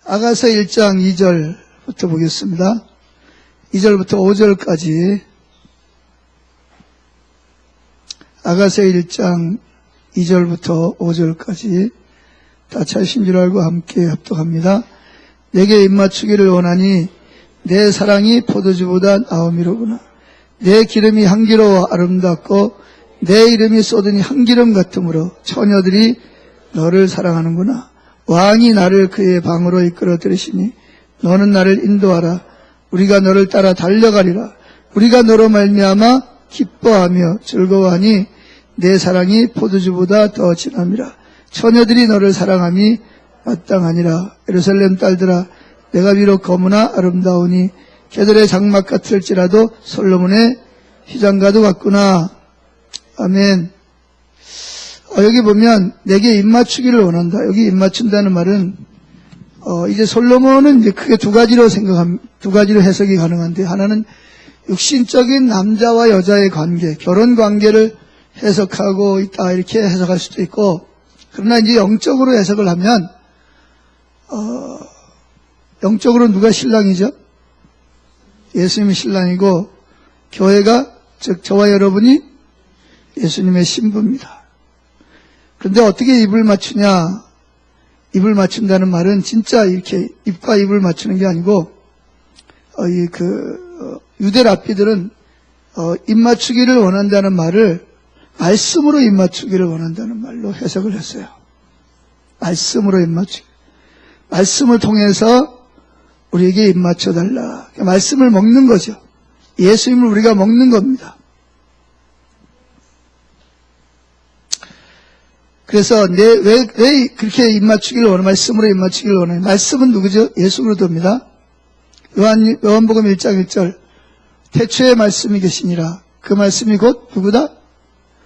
아가서 1장 2절부터 보겠습니다. 2절부터 5절까지 아가서 1장 2절부터 5절까지 다 찾으신 줄 알고 함께 합독합니다. 내게 입맞추기를 원하니 내 사랑이 포도주보다 나음이로구나. 내 기름이 향기로워 아름답고 내 이름이 쏟으니 향기름 같으므로 처녀들이 너를 사랑하는구나. 왕이 나를 그의 방으로 이끌어 들으시니 너는 나를 인도하라. 우리가 너를 따라 달려가리라. 우리가 너로 말미암아 기뻐하며 즐거워하니 내 사랑이 포도주보다 더 진함이라. 처녀들이 너를 사랑함이 마땅하니라. 예루살렘 딸들아, 내가 비록 거무나 아름다우니 개들의 장막 같을지라도 솔로몬의 휘장과도 같구나. 아멘. 여기 보면 내게 입맞추기를 원한다. 여기 입맞춘다는 말은 이제 솔로몬은 이제 크게 두 가지로 해석이 가능한데, 하나는 육신적인 남자와 여자의 관계, 결혼 관계를 해석하고 있다 이렇게 해석할 수도 있고, 그러나 이제 영적으로 해석을 하면 영적으로 누가 신랑이죠? 예수님이 신랑이고 교회가, 즉 저와 여러분이 예수님의 신부입니다. 그런데 어떻게 입을 맞추냐? 입을 맞춘다는 말은 진짜 이렇게 입과 입을 맞추는 게 아니고, 유대 랍비들은 입 맞추기를 원한다는 말을 말씀으로 입 맞추기를 원한다는 말로 해석을 했어요. 말씀으로 입 맞추기. 말씀을 통해서 우리에게 입 맞춰달라. 말씀을 먹는 거죠. 예수님을 우리가 먹는 겁니다. 그래서 왜 그렇게 입 맞추기를 원해? 말씀으로 입 맞추기를 원해? 말씀은 누구죠? 예수 그리스도입니다. 요한복음 1장 1절. 태초에 말씀이 계시니라. 그 말씀이 곧 누구다?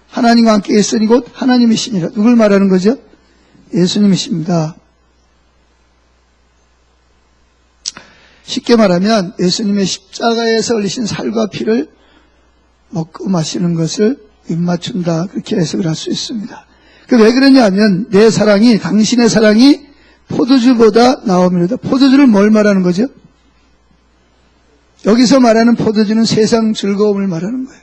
하나님과 함께 있으니 곧 하나님이시니라. 누굴 말하는 거죠? 예수님이십니다. 쉽게 말하면 예수님의 십자가에서 흘리신 살과 피를 먹고 마시는 것을 입 맞춘다. 그렇게 해석을 할 수 있습니다. 왜 그러냐 하면 내 사랑이, 당신의 사랑이 포도주보다 나음이로다. 포도주를 뭘 말하는 거죠? 여기서 말하는 포도주는 세상 즐거움을 말하는 거예요.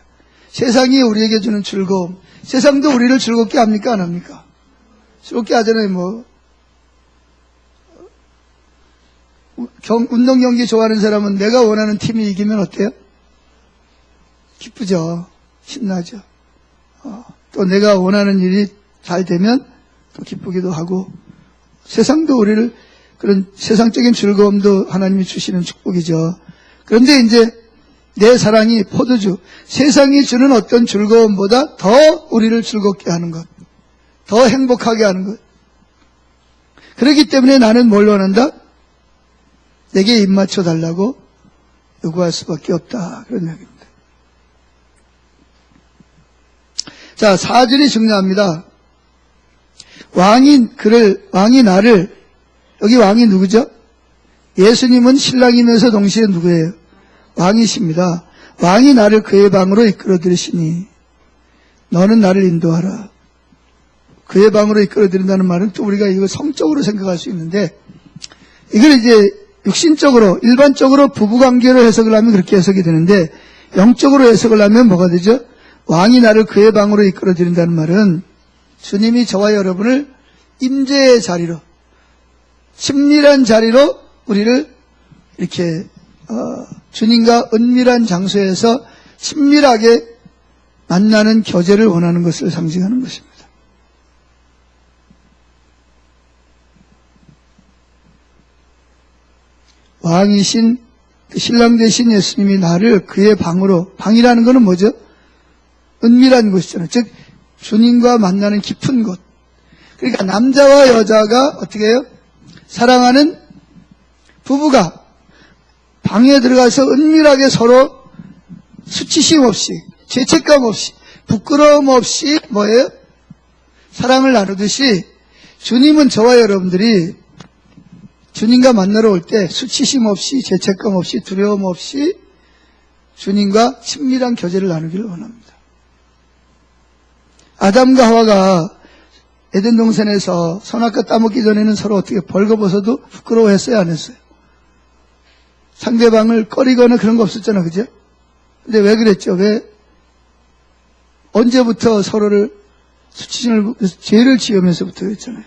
세상이 우리에게 주는 즐거움. 세상도 우리를 즐겁게 합니까? 안 합니까? 즐겁게 하잖아요. 운동 경기 좋아하는 사람은 내가 원하는 팀이 이기면 어때요? 기쁘죠. 신나죠. 또 내가 원하는 일이 잘 되면 또 기쁘기도 하고, 세상도 우리를, 그런 세상적인 즐거움도 하나님이 주시는 축복이죠. 그런데 이제 내 사랑이 포도주, 세상이 주는 어떤 즐거움보다 더 우리를 즐겁게 하는 것, 더 행복하게 하는 것. 그렇기 때문에 나는 뭘 원한다? 내게 입 맞춰 달라고 요구할 수밖에 없다. 그런 얘기입니다. 자, 4절이 중요합니다. 왕이 나를, 여기 왕이 누구죠? 예수님은 신랑이면서 동시에 누구예요? 왕이십니다. 왕이 나를 그의 방으로 이끌어 들으시니 너는 나를 인도하라. 그의 방으로 이끌어 들인다는 말은 또 우리가 이거 성적으로 생각할 수 있는데, 이걸 이제 육신적으로, 일반적으로 부부관계로 해석을 하면 그렇게 해석이 되는데, 영적으로 해석을 하면 뭐가 되죠? 왕이 나를 그의 방으로 이끌어 들인다는 말은 주님이 저와 여러분을 임재의 자리로, 친밀한 자리로 우리를 이렇게 주님과 은밀한 장소에서 친밀하게 만나는 교제를 원하는 것을 상징하는 것입니다. 왕이신, 신랑 되신 예수님이 나를 그의 방으로, 방이라는 것은 뭐죠? 은밀한 곳이잖아요. 즉 주님과 만나는 깊은 곳. 그러니까 남자와 여자가 어떻게 해요? 사랑하는 부부가 방에 들어가서 은밀하게 서로 수치심 없이, 죄책감 없이, 부끄러움 없이 뭐예요? 사랑을 나누듯이 주님은 저와 여러분들이 주님과 만나러 올 때 수치심 없이, 죄책감 없이, 두려움 없이 주님과 친밀한 교제를 나누기를 원합니다. 아담과 하와가 에덴 동산에서 선악과 따먹기 전에는 서로 어떻게 벌거벗어도 부끄러워했어요, 안 했어요? 상대방을 꺼리거나 그런 거 없었잖아, 그죠? 근데 왜 그랬죠? 왜? 언제부터 서로를 수치심을, 죄를 지으면서부터 그랬잖아요.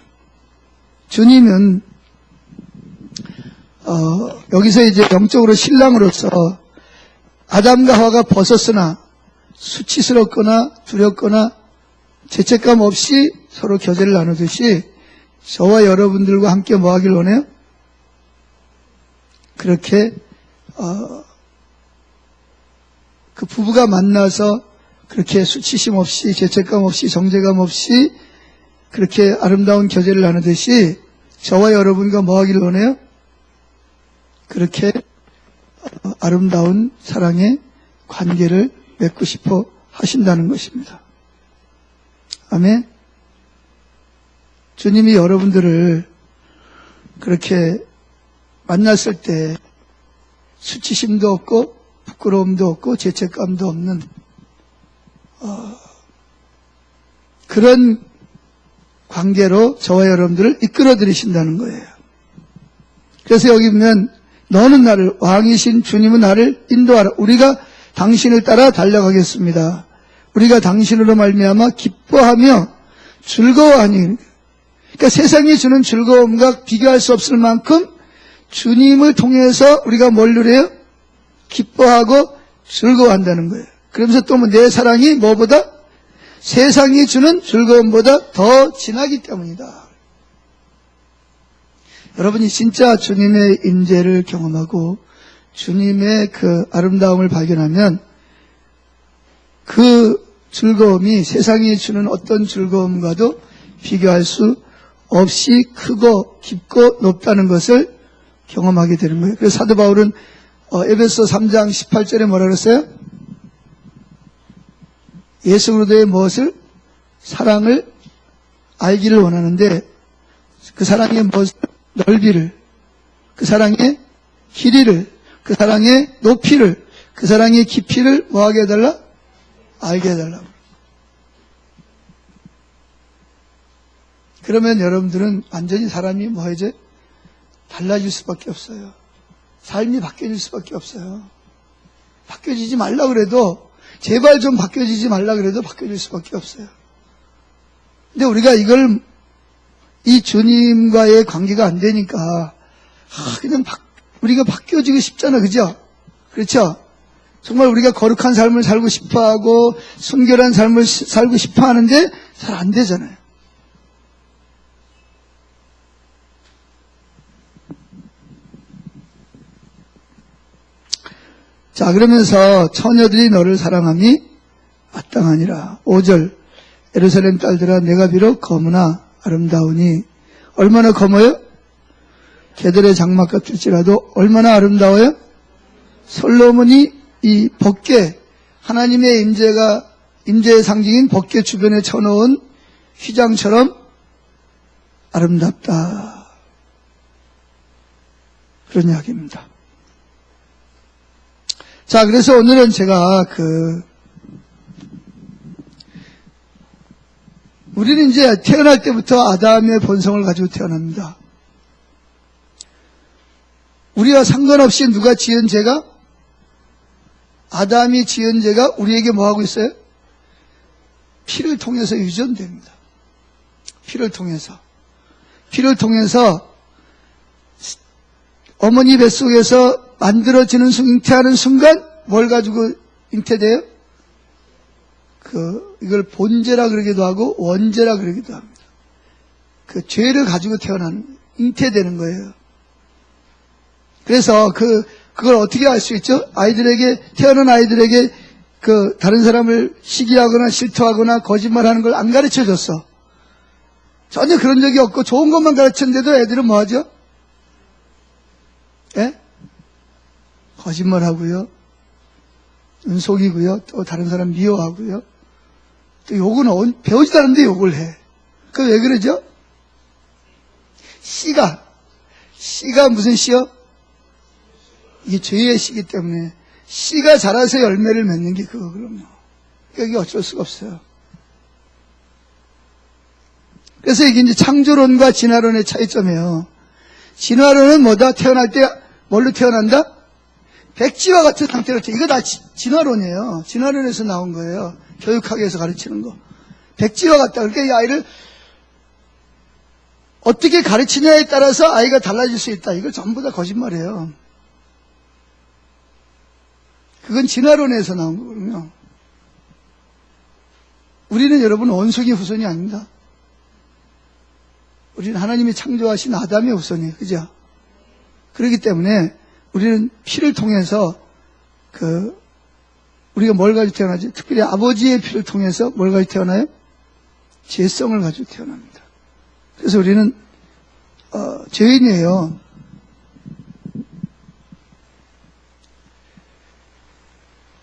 주님은, 여기서 이제 영적으로 신랑으로서 아담과 하와가 벗었으나 수치스럽거나 두렵거나 죄책감 없이 서로 교제를 나누듯이 저와 여러분들과 함께 뭐 하길 원해요? 그렇게 그 부부가 만나서 그렇게 수치심 없이 죄책감 없이 정죄감 없이 그렇게 아름다운 교제를 나누듯이 저와 여러분과 뭐 하길 원해요? 그렇게 아름다운 사랑의 관계를 맺고 싶어 하신다는 것입니다. 아멘. 주님이 여러분들을 그렇게 만났을 때 수치심도 없고 부끄러움도 없고 죄책감도 없는 그런 관계로 저와 여러분들을 이끌어 들이신다는 거예요. 그래서 여기 보면 너는 나를, 왕이신 주님은 나를 인도하라. 우리가 당신을 따라 달려가겠습니다. 우리가 당신으로 말미암아 기뻐하며 즐거워하니. 그러니까 세상이 주는 즐거움과 비교할 수 없을 만큼 주님을 통해서 우리가 뭘 누려요? 기뻐하고 즐거워한다는 거예요. 그러면서 또 내 사랑이 뭐보다? 세상이 주는 즐거움보다 더 진하기 때문이다. 여러분이 진짜 주님의 임재를 경험하고 주님의 그 아름다움을 발견하면 그 즐거움이 세상이 주는 어떤 즐거움과도 비교할 수 없이 크고 깊고 높다는 것을 경험하게 되는 거예요. 그래서 사도 바울은 에베소 3장 18절에 뭐라 그랬어요? 예수 그리스도의 무엇을? 사랑을 알기를 원하는데 그 사랑의 무엇을? 넓이를, 그 사랑의 길이를, 그 사랑의 높이를, 그 사랑의 깊이를 뭐하게 해달라? 알게 해달라고. 그러면 여러분들은 완전히 사람이 뭐하지? 달라질 수밖에 없어요. 삶이 바뀌어질 수밖에 없어요. 바뀌어지지 말라 그래도, 제발 좀 바뀌어지지 말라 그래도 바뀌어질 수밖에 없어요. 근데 우리가 이걸 이 주님과의 관계가 안 되니까 그냥 우리가 바뀌어지고 싶잖아, 그죠? 그렇죠? 정말 우리가 거룩한 삶을 살고 싶어하고 순결한 삶을 살고 싶어하는데 잘 안 되잖아요. 자, 그러면서 처녀들이 너를 사랑함이 마땅하니라. 5절 예루살렘 딸들아 내가 비록 검으나 아름다우니 얼마나 검어요? 개들의 장막 같을지라도 얼마나 아름다워요? 솔로몬이 이 법궤 하나님의 임재의 상징인 법궤 주변에 쳐놓은 휘장처럼 아름답다. 그런 이야기입니다. 자, 그래서 오늘은 제가 우리는 이제 태어날 때부터 아담의 본성을 가지고 태어납니다. 우리와 상관없이 누가 지은 죄가? 아담이 지은 죄가 우리에게 뭐하고 있어요? 피를 통해서 유전됩니다. 피를 통해서 어머니 뱃속에서 만들어지는 잉태하는 순간 뭘 가지고 잉태돼요? 이걸 본죄라 그러기도 하고 원죄라 그러기도 합니다. 그 죄를 가지고 잉태되는 거예요. 그래서 그걸 어떻게 알 수 있죠? 태어난 아이들에게 다른 사람을 시기하거나 질투하거나 거짓말하는 걸 안 가르쳐 줬어. 전혀 그런 적이 없고 좋은 것만 가르쳤는데도 애들은 뭐 하죠? 예? 거짓말하고요. 속이고요. 또 다른 사람 미워하고요. 또 욕은 배우지도 않는데 욕을 해. 그 왜 그러죠? 씨가 무슨 씨요? 이게 죄의 씨기 때문에 씨가 자라서 열매를 맺는 게 그럼요. 이게 어쩔 수가 없어요. 그래서 이게 이제 창조론과 진화론의 차이점이에요. 진화론은 뭐다? 태어날 때 뭘로 태어난다? 백지와 같은 상태로 이거 다 진화론이에요. 진화론에서 나온 거예요. 교육학에서 가르치는 거. 백지와 같다. 그러니까 이 아이를 어떻게 가르치냐에 따라서 아이가 달라질 수 있다. 이거 전부 다 거짓말이에요. 그건 진화론에서 나온 거거든요. 우리는 여러분 원숭이 후손이 아닙니다. 우리는 하나님이 창조하신 아담의 후손이에요. 그죠? 그렇기 때문에 우리는 피를 통해서 우리가 뭘 가지고 태어나지? 특별히 아버지의 피를 통해서 뭘 가지고 태어나요? 죄성을 가지고 태어납니다. 그래서 우리는 죄인이에요.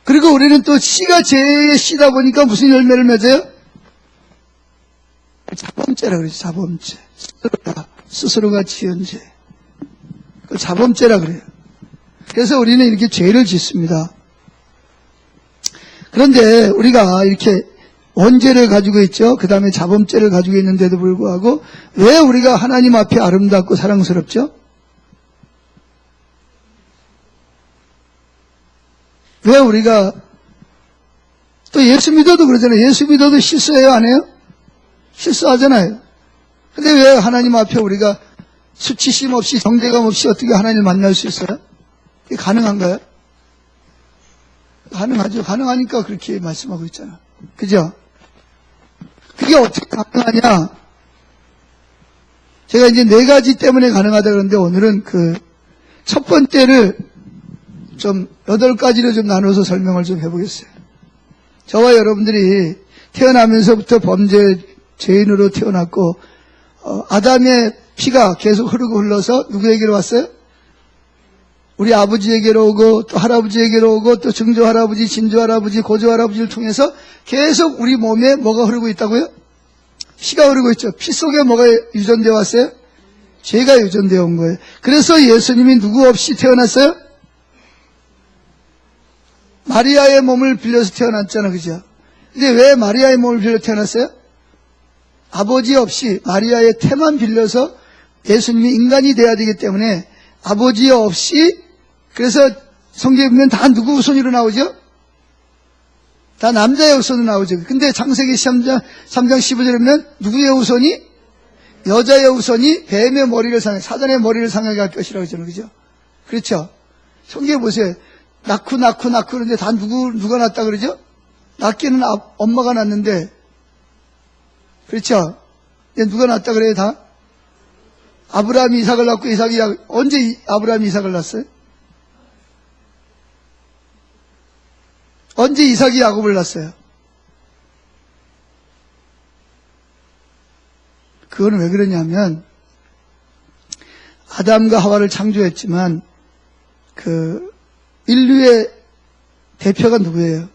그리고 우리는 또 씨가 죄의 씨다 보니까 무슨 열매를 맺어요? 자범죄라 그러죠. 자범죄. 스스로가 지은 죄. 그걸 자범죄라 그래요. 그래서 우리는 이렇게 죄를 짓습니다. 그런데 우리가 이렇게 원죄를 가지고 있죠. 그 다음에 자범죄를 가지고 있는데도 불구하고 왜 우리가 하나님 앞에 아름답고 사랑스럽죠? 왜 우리가 또 예수 믿어도 그러잖아요. 예수 믿어도 실수해요? 안 해요? 실수하잖아요. 근데 왜 하나님 앞에 우리가 수치심 없이 정죄감 없이 어떻게 하나님을 만날 수 있어요? 그게 가능한가요? 가능하죠. 가능하니까 그렇게 말씀하고 있잖아. 그죠? 그게 어떻게 가능하냐? 제가 이제 4가지 때문에 가능하다 그러는데 오늘은 첫 번째를 좀 8가지로 좀 나눠서 설명을 좀 해보겠어요. 저와 여러분들이 태어나면서부터 범죄 죄인으로 태어났고 아담의 피가 계속 흐르고 흘러서 누구에게로 왔어요? 우리 아버지에게로 오고 또 할아버지에게로 오고 또 증조할아버지, 진조할아버지, 고조할아버지를 통해서 계속 우리 몸에 뭐가 흐르고 있다고요? 피가 흐르고 있죠. 피 속에 뭐가 유전되어 왔어요? 죄가 유전되어 온 거예요. 그래서 예수님이 누구 없이 태어났어요? 마리아의 몸을 빌려서 태어났잖아. 그죠? 근데 왜 마리아의 몸을 빌려 태어났어요? 아버지 없이 마리아의 태만 빌려서 예수님이 인간이 돼야 되기 때문에 아버지 없이 그래서 성경에 보면 다 누구 후손으로 나오죠? 다 남자의 후손으로 나오죠. 근데 창세기 3장 15절에 보면 누구의 후손이? 여자의 후손이 뱀의 머리를 사단의 머리를 상하게 할 것이라고 하잖아요. 그죠? 그렇죠? 성경에 보세요. 낳고 그런데 다 누가 낳았다 그러죠? 낳기는 엄마가 낳는데 그렇죠? 누가 낳았다 그래요 다? 아브라함이 이삭을 낳고 이삭이 언제 아브라함이 이삭을 낳았어요? 언제 이삭이 야곱을 낳았어요? 그거는 왜 그러냐면 아담과 하와를 창조했지만 인류의 대표가 누구예요?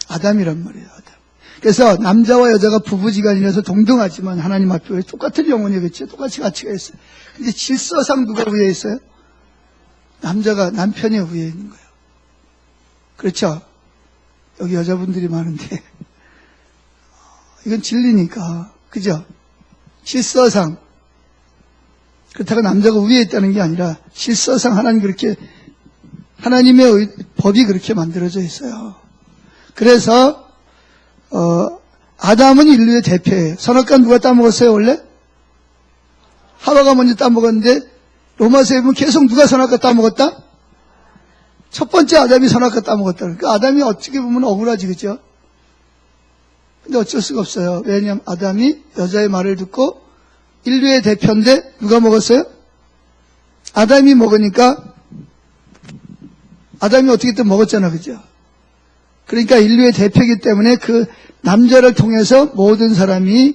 아담이란 말이에요. 아담. 그래서 남자와 여자가 부부지간이라서 동등하지만 하나님 앞에 똑같은 영혼이겠죠. 똑같이 가치가 있어요. 근데 질서상 누가 위에 있어요? 남자가 남편이 위에 있는 거예요. 그렇죠? 여기 여자분들이 많은데 이건 진리니까. 그죠? 질서상 그렇다고 남자가 위에 있다는 게 아니라 질서상 하나님의 법이 그렇게 만들어져 있어요. 그래서 아담은 인류의 대표예요. 선악과 누가 따먹었어요 원래? 하와가 먼저 따먹었는데 로마서에 보면 계속 누가 선악과 따먹었다? 첫 번째 아담이 선악과 따먹었다. 그러니까 아담이 어떻게 보면 억울하지, 그죠? 근데 어쩔 수가 없어요. 왜냐하면 아담이 여자의 말을 듣고 인류의 대표인데 누가 먹었어요? 아담이 먹으니까 아담이 어떻게든 먹었잖아, 그죠? 그러니까 인류의 대표이기 때문에 그 남자를 통해서 모든 사람이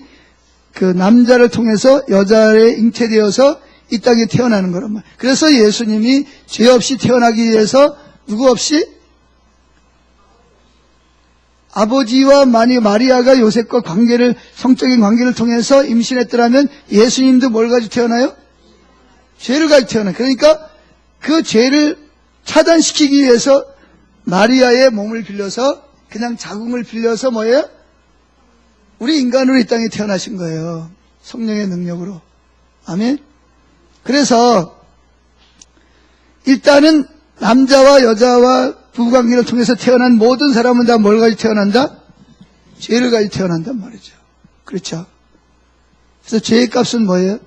그 남자를 통해서 여자에 잉태되어서 이 땅에 태어나는 거란 말이에요. 그래서 예수님이 죄 없이 태어나기 위해서 누구 없이? 아버지와 마리아가 요셉과 성적인 관계를 통해서 임신했더라면 예수님도 뭘 가지고 태어나요? 죄를 가지고 태어나요. 그러니까 그 죄를 차단시키기 위해서 마리아의 몸을 빌려서 그냥 자궁을 빌려서 뭐예요? 우리 인간으로 이 땅에 태어나신 거예요. 성령의 능력으로. 아멘? 그래서 일단은 남자와 여자와 부부관계를 통해서 태어난 모든 사람은 다 뭘 가지고 태어난다? 죄를 가지고 태어난단 말이죠. 그렇죠? 그래서 죄의 값은 뭐예요?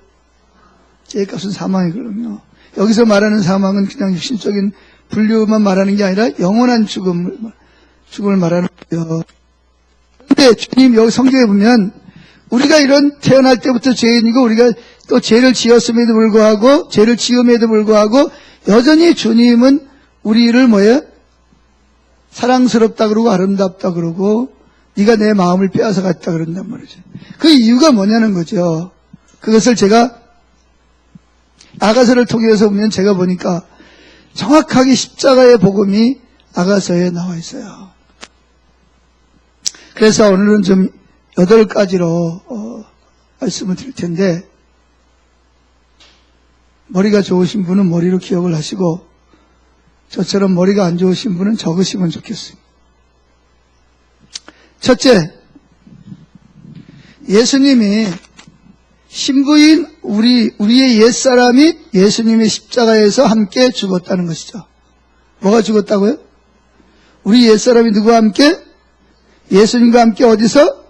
죄의 값은 사망이거든요. 여기서 말하는 사망은 그냥 육신적인 분류만 말하는 게 아니라 영원한 죽음을 말하는 거예요. 그런데 주님 여기 성경에 보면 우리가 이런 태어날 때부터 죄인이고 우리가 또 죄를 지었음에도 불구하고 죄를 지음에도 불구하고 여전히 주님은 우리를 뭐예요? 사랑스럽다 그러고 아름답다 그러고 네가 내 마음을 빼앗아 갔다 그런단 말이죠. 그 이유가 뭐냐는 거죠. 그것을 제가 아가서를 통해서 보면 제가 보니까 정확하게 십자가의 복음이 아가서에 나와 있어요. 그래서 오늘은 좀 8가지로 말씀을 드릴 텐데 머리가 좋으신 분은 머리로 기억을 하시고 저처럼 머리가 안 좋으신 분은 적으시면 좋겠습니다. 첫째, 예수님이 신부인 우리의 옛사람이 예수님의 십자가에서 함께 죽었다는 것이죠. 뭐가 죽었다고요? 우리 옛사람이 누구와 함께? 예수님과 함께 어디서?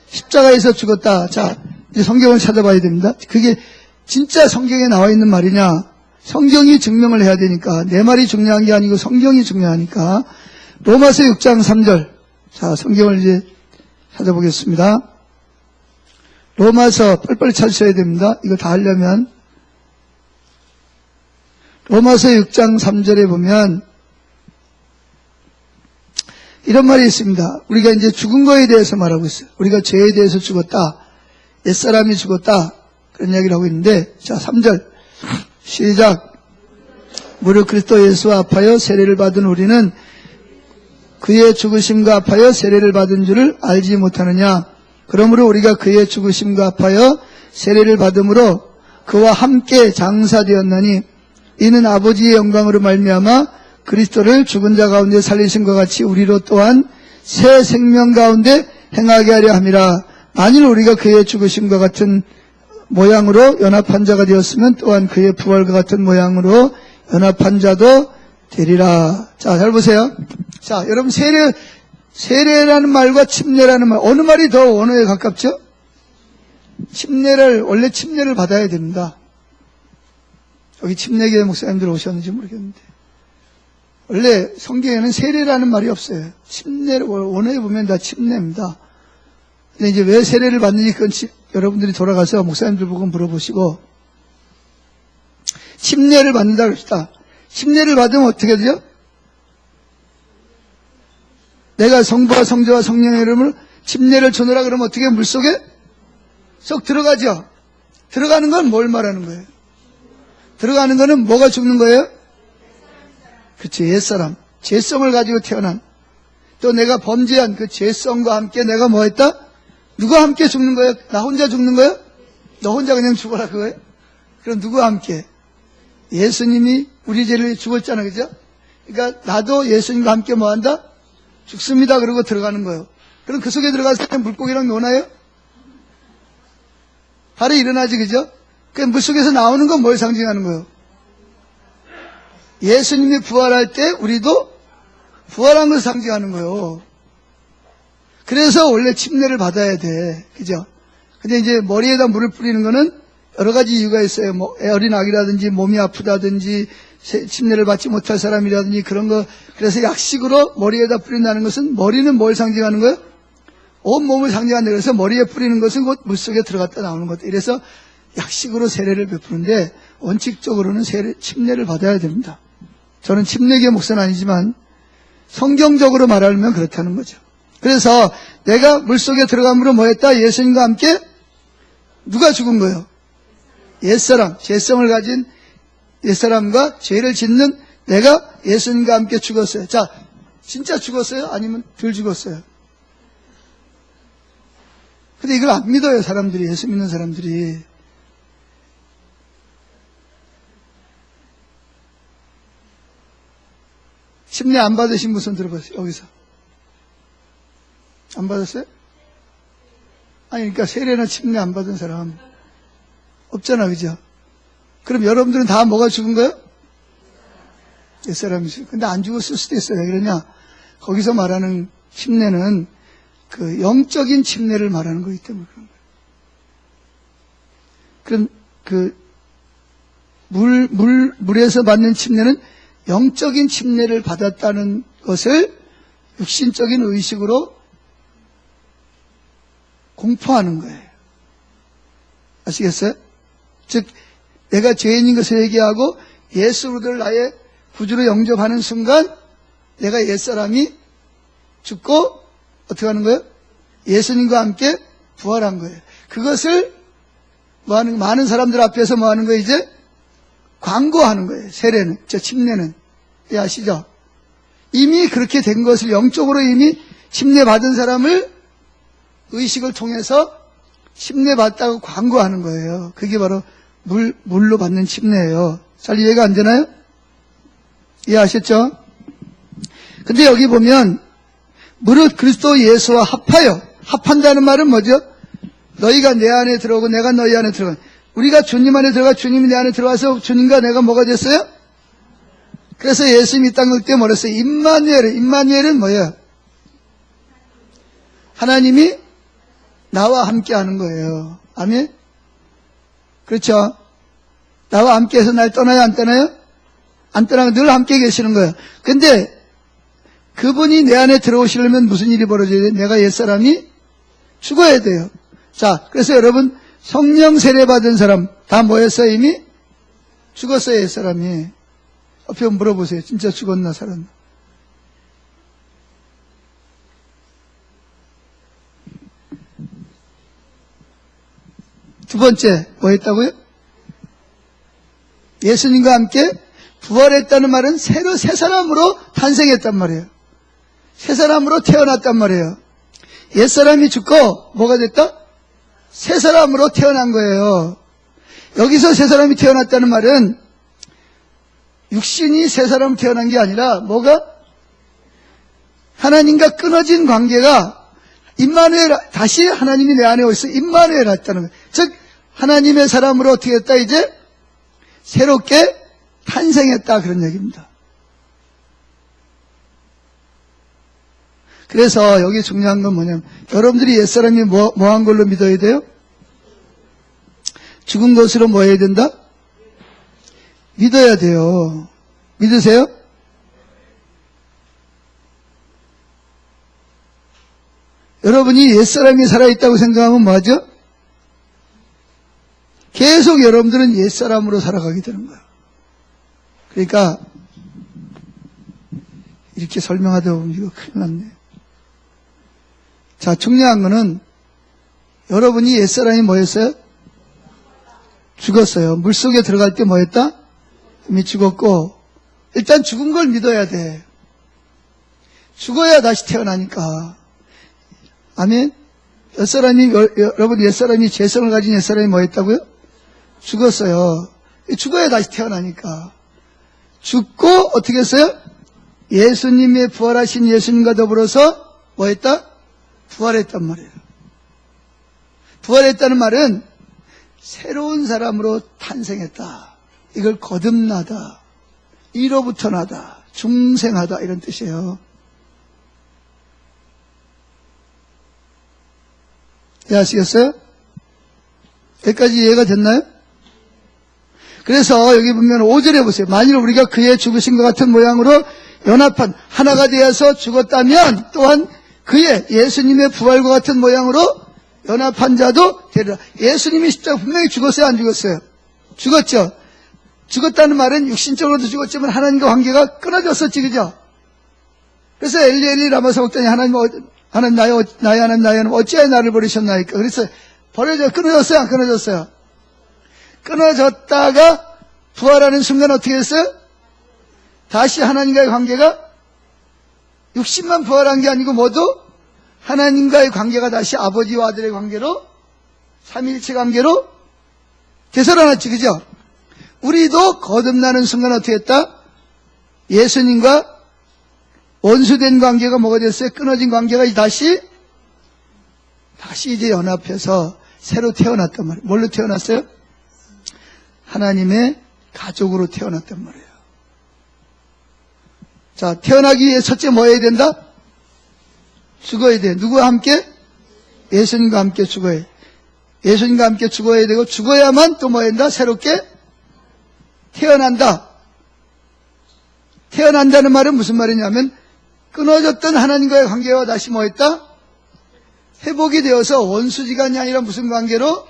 십자가에서 죽었다. 자, 이제 성경을 찾아봐야 됩니다. 그게 진짜 성경에 나와 있는 말이냐? 성경이 증명을 해야 되니까 내 말이 중요한 게 아니고 성경이 중요하니까 로마서 6장 3절. 자, 성경을 이제 찾아보겠습니다. 로마서 빨리빨리 찾으셔야 됩니다. 이거 다 하려면 로마서 6장 3절에 보면 이런 말이 있습니다. 우리가 이제 죽은 거에 대해서 말하고 있어요. 우리가 죄에 대해서 죽었다. 옛사람이 죽었다. 그런 이야기를 하고 있는데 자 3절 시작. 무릇 그리스도 예수와 합하여 세례를 받은 우리는 그의 죽으심과 합하여 세례를 받은 줄을 알지 못하느냐. 그러므로 우리가 그의 죽으심과 합하여 세례를 받음으로 그와 함께 장사되었나니 이는 아버지의 영광으로 말미암아 그리스도를 죽은 자 가운데 살리신 것 같이 우리로 또한 새 생명 가운데 행하게 하려 함이라. 만일 우리가 그의 죽으심과 같은 모양으로 연합한 자가 되었으면 또한 그의 부활과 같은 모양으로 연합한 자도 되리라. 자, 잘 보세요. 자, 여러분 세례라는 말과 침례라는 말 어느 말이 더 원어에 가깝죠? 원래 침례를 받아야 됩니다. 여기 침례교회 목사님들 오셨는지 모르겠는데 원래 성경에는 세례라는 말이 없어요. 침례를 원어에 보면 다 침례입니다. 근데 이제 왜 세례를 받는지 그건 여러분들이 돌아가서 목사님들 보고 물어보시고 침례를 받는다 그럽시다. 침례를 받으면 어떻게 되죠? 내가 성부와 성자와 성령의 이름으로 침례를 주노라 그러면 어떻게 물속에 쏙 들어가죠? 들어가는 건 뭘 말하는 거예요? 들어가는 거는 뭐가 죽는 거예요? 그치, 옛사람. 죄성을 가지고 태어난. 또 내가 범죄한 그 죄성과 함께 내가 뭐 했다? 누가 함께 죽는 거예요? 나 혼자 죽는 거예요? 너 혼자 그냥 죽어라 그거예요? 그럼 누구와 함께? 예수님이 우리 죄를 죽었잖아, 그죠? 그러니까 나도 예수님과 함께 뭐 한다? 죽습니다. 그러고 들어가는 거예요. 그럼 그 속에 들어가서 물고기랑 노나요? 바로 일어나지, 그죠? 그 물속에서 나오는 건 뭘 상징하는 거예요? 예수님이 부활할 때 우리도 부활한 것을 상징하는 거예요. 그래서 원래 침례를 받아야 돼. 그죠? 근데 이제 머리에다 물을 뿌리는 거는 여러 가지 이유가 있어요. 뭐 어린 아기라든지 몸이 아프다든지 침례를 받지 못할 사람이라든지 그런 거. 그래서 약식으로 머리에다 뿌린다는 것은 머리는 뭘 상징하는 거예요? 온 몸을 상징한다. 그래서 머리에 뿌리는 것은 곧 물속에 들어갔다 나오는 것. 이래서 약식으로 세례를 베푸는데 원칙적으로는 침례를 받아야 됩니다. 저는 침례교 목사는 아니지만 성경적으로 말하면 그렇다는 거죠. 그래서 내가 물속에 들어감으로 뭐 했다? 예수님과 함께 누가 죽은 거예요? 옛사람, 죄성을 가진 옛사람과 죄를 짓는 내가 예수님과 함께 죽었어요. 자, 진짜 죽었어요? 아니면 덜 죽었어요? 근데 이걸 안 믿어요, 사람들이. 예수 믿는 사람들이. 침례 안 받으신 분 손 들어보세요. 여기서. 안 받았어요? 아니, 그러니까 세례나 침례 안 받은 사람 없잖아, 그죠? 그럼 여러분들은 다 뭐가 죽은 거예요? 옛사람이 죽은. 근데 안 죽었을 수도 있어요. 왜 그러냐? 거기서 말하는 침례는 그 영적인 침례를 말하는 거기 때문에 그런 거예요. 그럼 물에서 받는 침례는 영적인 침례를 받았다는 것을 육신적인 의식으로 공포하는 거예요. 아시겠어요? 즉, 내가 죄인인 것을 얘기하고 예수를 나의 구주로 영접하는 순간 내가 옛사람이 죽고 어떻게 하는 거예요? 예수님과 함께 부활한 거예요. 그것을 많은 사람들 앞에서 뭐 하는 거예요? 이제 광고하는 거예요. 세례는, 침례는. 예, 아시죠? 이미 그렇게 된 것을 영적으로 이미 침례받은 사람을 의식을 통해서 침례받다고 광고하는 거예요. 그게 바로 물로 받는 침례예요. 잘 이해가 안 되나요? 이해하셨죠? 근데 여기 보면 무릇 그리스도 예수와 합하여, 합한다는 말은 뭐죠? 너희가 내 안에 들어오고 내가 너희 안에 들어가. 우리가 주님 안에 들어가 주님이 내 안에 들어와서 주님과 내가 뭐가 됐어요? 그래서 예수님이 이 땅 올 때 뭐랬어요? 임마누엘은 뭐예요? 하나님이 나와 함께 하는 거예요. 아멘? 그렇죠? 나와 함께 해서 날 떠나요, 안 떠나요? 안 떠나고 늘 함께 계시는 거예요. 근데 그분이 내 안에 들어오시려면 무슨 일이 벌어져야 돼요? 내가 옛사람이 죽어야 돼요. 자, 그래서 여러분 성령 세례 받은 사람 다 뭐였어요? 이미 죽었어요, 옛사람이. 옆에 물어보세요. 진짜 죽었나 살았나? 두 번째 뭐 했다고요? 예수님과 함께 부활했다는 말은 새로 새 사람으로 탄생했단 말이에요. 새 사람으로 태어났단 말이에요. 옛사람이 죽고 뭐가 됐다? 새 사람으로 태어난 거예요. 여기서 새 사람이 태어났다는 말은 육신이 새 사람 태어난 게 아니라 뭐가? 하나님과 끊어진 관계가 임마누엘, 다시 하나님이 내 안에 오셔서 임마누엘 했다는 거예요. 즉 하나님의 사람으로 어떻게 했다? 이제 새롭게 탄생했다, 그런 얘기입니다. 그래서 여기 중요한 건 뭐냐면 여러분들이 옛사람이 뭐한 걸로 믿어야 돼요? 죽은 것으로 뭐 해야 된다? 믿어야 돼요. 믿으세요? 여러분이 옛사람이 살아있다고 생각하면 뭐하죠? 계속 여러분들은 옛사람으로 살아가게 되는 거예요. 그러니까 이렇게 설명하다 보면 이거 큰일 났네. 자, 중요한 거는 여러분이 옛사람이 뭐였어요? 죽었어요. 물속에 들어갈 때 뭐했다? 이미 죽었고, 일단 죽은 걸 믿어야 돼. 죽어야 다시 태어나니까. 아멘? 여러분 옛사람이 죄성을 가진 옛사람이 뭐했다고요? 죽었어요. 죽어야 다시 태어나니까. 죽고 어떻게 했어요? 예수님의 부활하신 예수님과 더불어서 뭐했다? 부활했단 말이에요. 부활했다는 말은 새로운 사람으로 탄생했다. 이걸 거듭나다, 이로부터 나다, 중생하다, 이런 뜻이에요. 이해하시겠어요? 여기까지 이해가 됐나요? 그래서 여기 보면 5절에 보세요. 만일 우리가 그의 죽으신 것 같은 모양으로 연합한 하나가 되어서 죽었다면 또한 그의 예수님의 부활과 같은 모양으로 연합한 자도 되리라. 예수님이 십자가 분명히 죽었어요, 안 죽었어요? 죽었죠. 죽었다는 말은 육신적으로도 죽었지만 하나님과 관계가 끊어졌었지, 그죠? 그래서 엘리 라마 사박단이 하나님 나의 하나님 어찌하여 나를 버리셨나이까? 그래서 끊어졌어요, 안 끊어졌어요? 끊어졌다가 부활하는 순간 어떻게 했어요? 다시 하나님과의 관계가 육신만 부활한 게 아니고 모두 하나님과의 관계가 다시 아버지와 아들의 관계로 삼위일체 관계로 되살아났지, 그죠? 우리도 거듭나는 순간 어떻게 했다? 예수님과 원수된 관계가 뭐가 됐어요? 끊어진 관계가 다시 다시 이제 연합해서 새로 태어났단 말이에요. 뭘로 태어났어요? 하나님의 가족으로 태어났단 말이에요. 자, 태어나기 위해 첫째 뭐 해야 된다? 죽어야 돼. 누구와 함께? 예수님과 함께 죽어야 돼. 예수님과 함께 죽어야 되고, 죽어야만 또 뭐 한다? 새롭게 태어난다. 태어난다는 말은 무슨 말이냐면, 끊어졌던 하나님과의 관계와 다시 뭐 했다? 회복이 되어서 원수지간이 아니라 무슨 관계로?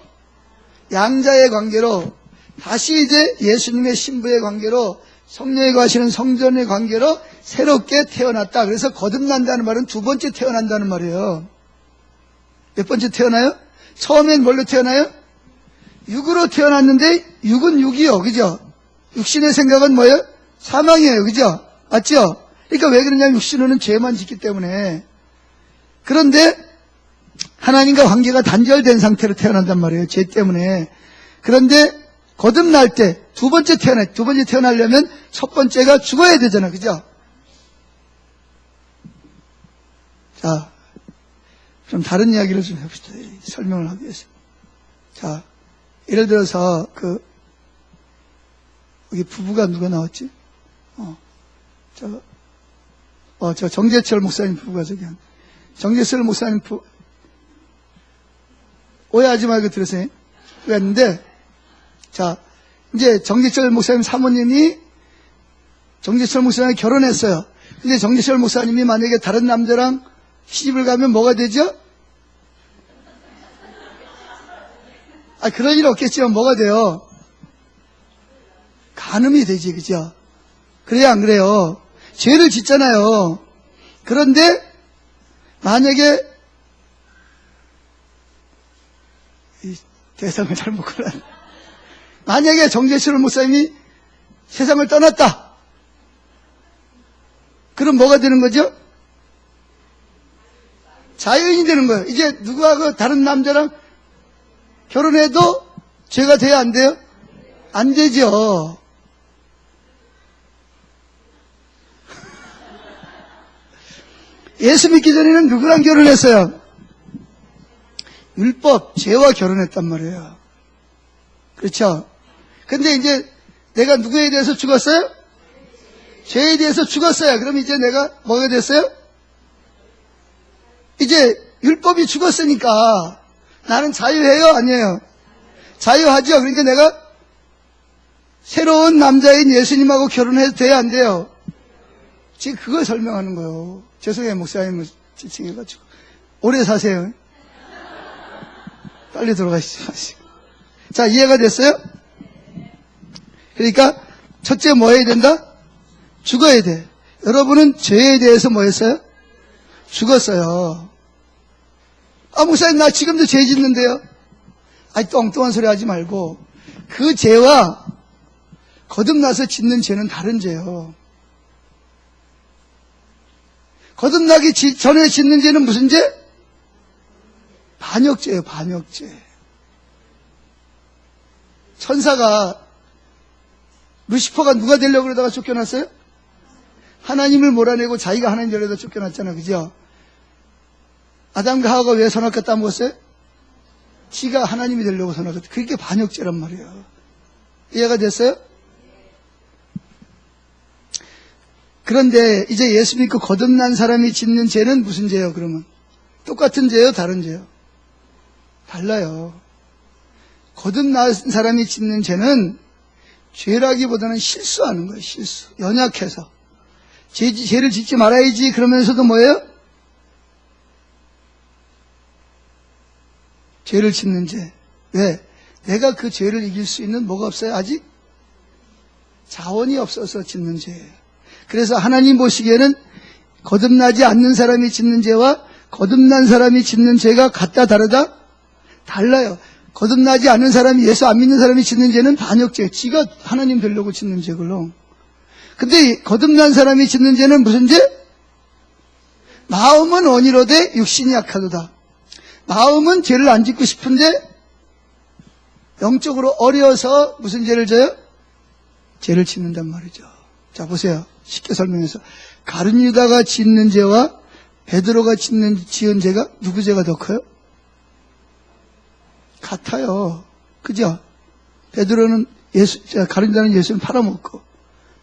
양자의 관계로, 다시 이제 예수님의 신부의 관계로, 성령이 거하시는 성전의 관계로 새롭게 태어났다. 그래서 거듭난다는 말은 두 번째 태어난다는 말이에요. 몇 번째 태어나요? 처음엔 뭘로 태어나요? 육으로 태어났는데 육은 육이요. 그죠? 육신의 생각은 뭐예요? 사망이에요. 그죠? 맞죠? 그러니까 왜 그러냐면 육신은 죄만 짓기 때문에. 그런데 하나님과 관계가 단절된 상태로 태어난단 말이에요. 죄 때문에. 그런데 거듭날 때 두 번째 태어나려면 첫 번째가 죽어야 되잖아. 그죠? 자, 좀 다른 이야기를 좀 해봅시다. 설명을 하기 위해서. 자, 예를 들어서 여기 부부가 누가 나왔지? 저 정재철 목사님 부부가 저기 정재철 목사님 오해하지 말고 들으세요. 그랬는데, 자, 이제 정재철 목사님 사모님이 정재철 목사님이 결혼했어요. 근데 정재철 목사님이 만약에 다른 남자랑 시집을 가면 뭐가 되죠? 그런 일 없겠지만 뭐가 돼요? 간음이 되지, 그죠? 그래야 안 그래요? 죄를 짓잖아요. 그런데 만약에 대상을 잘못 골랐네. 만약에 정재철 목사님이 세상을 떠났다. 그럼 뭐가 되는 거죠? 자유인이 되는 거예요. 이제 누구하고 다른 남자랑 결혼해도 죄가 돼야 안 돼요? 안 되죠. 예수 믿기 전에는 누구랑 결혼했어요? 율법, 죄와 결혼했단 말이에요. 그렇죠? 근데 이제 내가 누구에 대해서 죽었어요? 죄에 대해서 죽었어요. 그럼 이제 내가 뭐가 됐어요? 이제 율법이 죽었으니까 나는 자유해요? 아니에요? 자유하죠? 그러니까 내가 새로운 남자인 예수님하고 결혼해도 돼야 안 돼요? 지금 그걸 설명하는 거예요. 죄송해요, 목사님을 지칭해가지고. 오래 사세요. 빨리 돌아가시죠. 자, 이해가 됐어요? 그러니까 첫째 뭐 해야 된다? 죽어야 돼. 여러분은 죄에 대해서 뭐 했어요? 죽었어요. 목사님 나 지금도 죄 짓는데요. 똥똥한 소리 하지 말고 그 죄와 거듭나서 짓는 죄는 다른 죄예요. 거듭나기 전에 짓는 죄는 무슨 죄? 반역죄예요. 반역죄. 천사가 루시퍼가 누가 되려고 그러다가 쫓겨났어요? 하나님을 몰아내고 자기가 하나님 되려다 쫓겨났잖아. 그죠? 아담과 하와가 왜 선악과 따먹었어요? 지가 하나님이 되려고 선악과 그게 반역죄란 말이에요. 이해가 됐어요? 그런데 이제 예수 믿고 거듭난 사람이 짓는 죄는 무슨 죄예요? 그러면 똑같은 죄예요? 다른 죄예요? 달라요. 거듭난 사람이 짓는 죄는 죄라기보다는 실수하는 거예요. 실수. 연약해서. 죄를 짓지 말아야지 그러면서도 뭐예요? 죄를 짓는 죄. 왜? 내가 그 죄를 이길 수 있는 뭐가 없어요? 아직? 자원이 없어서 짓는 죄예요. 그래서 하나님 보시기에는 거듭나지 않는 사람이 짓는 죄와 거듭난 사람이 짓는 죄가 같다 다르다? 달라요. 거듭나지 않는 사람이, 예수 안 믿는 사람이 짓는 죄는 반역죄. 지가 하나님 되려고 짓는 죄걸로. 근데 거듭난 사람이 짓는 죄는 무슨 죄? 마음은 원이로되 육신이 약하도다. 마음은 죄를 안 짓고 싶은데 영적으로 어려서 무슨 죄를 져요? 죄를 짓는단 말이죠. 자, 보세요. 쉽게 설명해서. 가룟 유다가 짓는 죄와 베드로가 지은 죄가 누구 죄가 더 커요? 같아요. 그죠? 베드로는 가룟 자는 예수를 팔아먹고,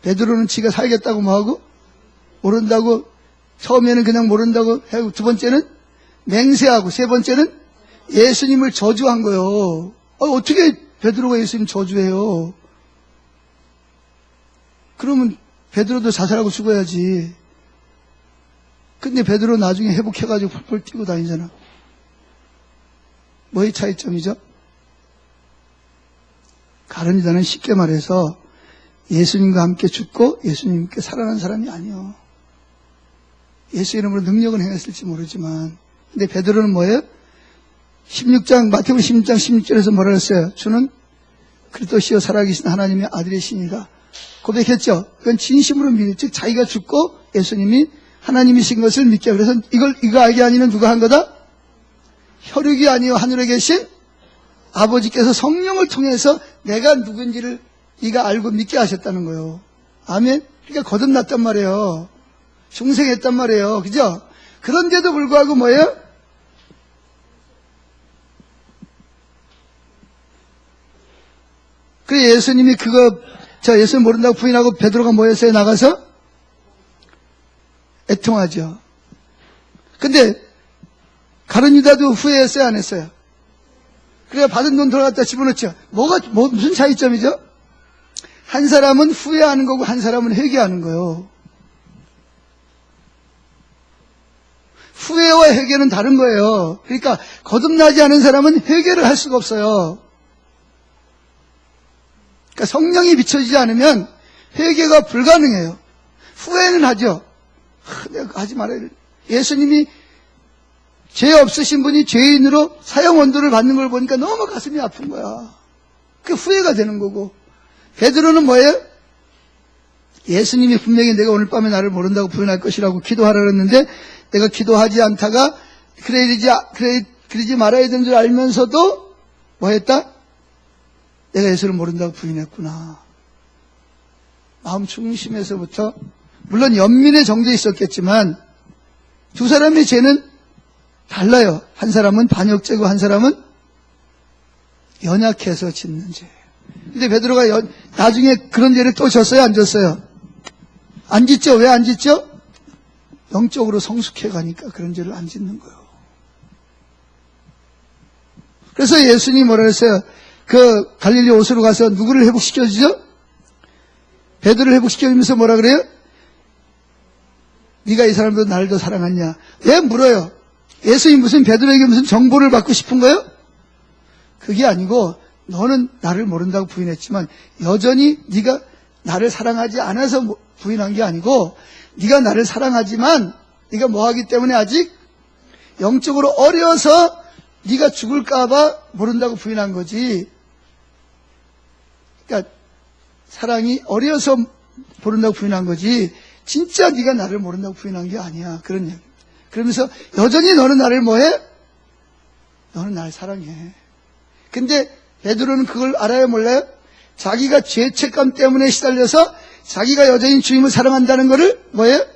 베드로는 지가 살겠다고 뭐하고, 모른다고, 처음에는 그냥 모른다고 하고, 두 번째는 맹세하고, 세 번째는 예수님을 저주한 거예요. 어떻게 베드로가 예수님 저주해요? 그러면 베드로도 자살하고 죽어야지. 근데 베드로 나중에 회복해가지고 펄펄 뛰고 다니잖아. 뭐의 차이점이죠? 가룟 유다는 쉽게 말해서 예수님과 함께 죽고 예수님께 살아난 사람이 아니요. 예수 이름으로 능력은 행했을지 모르지만, 근데 베드로는 뭐예요? 16장, 마태복음 16장 16절에서 뭐라 했어요? 주는 그리스도시요 살아계신 하나님의 아들이시니라 고백했죠. 그건 진심으로 믿어. 즉 자기가 죽고 예수님이 하나님이신 것을 믿게. 그래서 이거 알게 아니는 누가 한 거다? 혈육이 아니요 하늘에 계신 아버지께서 성령을 통해서 내가 누군지를 네가 알고 믿게 하셨다는 거예요. 아멘. 그러니까 거듭났단 말이에요. 중생했단 말이에요. 그죠? 그런데도 불구하고 뭐예요? 그래 예수님이 예수님 모른다고 부인하고 베드로가 뭐 했어요? 나가서 애통하죠. 근데 가룟 유다도 후회했어요? 안 했어요? 그래 받은 돈 돌아갔다 집어넣죠. 무슨 차이점이죠? 한 사람은 후회하는 거고 한 사람은 회개하는 거예요. 후회와 회개는 다른 거예요. 그러니까 거듭나지 않은 사람은 회개를 할 수가 없어요. 그러니까 성령이 비춰지지 않으면 회개가 불가능해요. 후회는 하죠. 내가 하지 말아야. 예수님이 죄 없으신 분이 죄인으로 사형 언도를 받는 걸 보니까 너무 가슴이 아픈 거야. 그게 후회가 되는 거고. 베드로는 뭐예요? 예수님이 분명히 내가 오늘 밤에 나를 모른다고 부인할 것이라고 기도하라 그랬는데 내가 기도하지 않다가 그러지 말아야 되는 줄 알면서도 뭐 했다? 내가 예수를 모른다고 부인했구나. 마음 중심에서부터 물론 연민의 정도에 있었겠지만 두 사람의 죄는 달라요. 한 사람은 반역죄고 한 사람은 연약해서 짓는 죄. 근데 베드로가 나중에 그런 죄를 또 졌어요? 안 졌어요? 안 짓죠? 왜 안 짓죠? 영적으로 성숙해 가니까 그런 죄를 안 짓는 거예요. 그래서 예수님이 뭐라 그랬어요? 그 갈릴리 오스로 가서 누구를 회복시켜주죠? 베드로를 회복시켜주면서 뭐라 그래요? 네가 이 사람도 나를 더 사랑하냐? 왜 물어요? 예수님이 무슨 베드로에게 무슨 정보를 받고 싶은 거예요? 그게 아니고 너는 나를 모른다고 부인했지만 여전히 네가 나를 사랑하지 않아서 부인한 게 아니고 네가 나를 사랑하지만 네가 뭐하기 때문에 아직 영적으로 어려서 네가 죽을까 봐 모른다고 부인한 거지. 그러니까 사랑이 어려서 모른다고 부인한 거지 진짜 네가 나를 모른다고 부인한 게 아니야. 그런 얘기. 그러면서 여전히 너는 나를 뭐해? 너는 나를 사랑해. 근데 베드로는 그걸 알아요 몰라요? 자기가 죄책감 때문에 시달려서 자기가 여전히 주님을 사랑한다는 것을 뭐예요?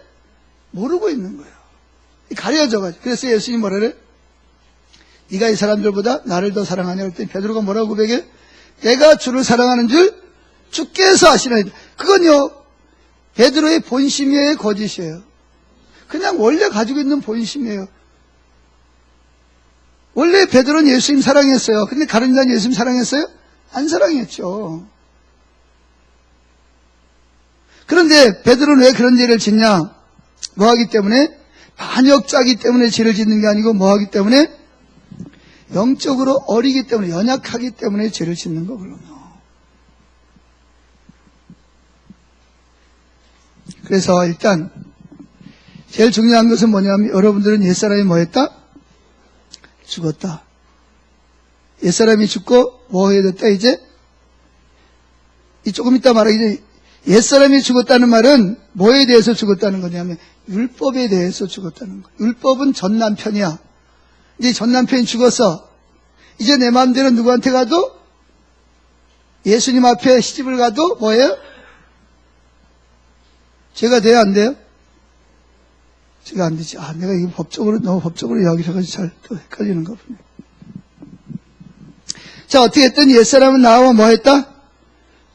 모르고 있는 거예요. 가려져가지고. 그래서 예수님이 뭐라 그래? 네가 이 사람들보다 나를 더 사랑하냐 그랬더니 베드로가 뭐라고 고백해? 내가 주를 사랑하는 줄 주께서 아시나이다. 그건요 베드로의 본심이에요 거짓이에요? 그냥 원래 가지고 있는 본심이에요. 원래 베드로는 예수님 사랑했어요. 근데 가룟 유다는 예수님 사랑했어요? 안 사랑했죠. 그런데 베드로는 왜 그런 죄를 짓냐? 뭐하기 때문에? 반역자기 때문에 죄를 짓는 게 아니고 뭐하기 때문에? 영적으로 어리기 때문에, 연약하기 때문에 죄를 짓는 거거든요. 그래서 일단 제일 중요한 것은 뭐냐면 여러분들은 옛사람이 뭐 했다? 죽었다. 옛사람이 죽고 뭐 해야 됐다 이제? 조금 이따 말하기 옛사람이 죽었다는 말은 뭐에 대해서 죽었다는 거냐면 율법에 대해서 죽었다는 거예요. 율법은 전 남편이야. 이제 전 남편이 죽었어. 이제 내 마음대로 누구한테 가도 예수님 앞에 시집을 가도 뭐예요? 죄가 돼야 안 돼요? 죄가 안 되지. 내가 이거 너무 법적으로 이야기를 해가지고 잘 또 헷갈리는가 보네. 자, 어떻게 했더니 옛사람은 나와 뭐 했다?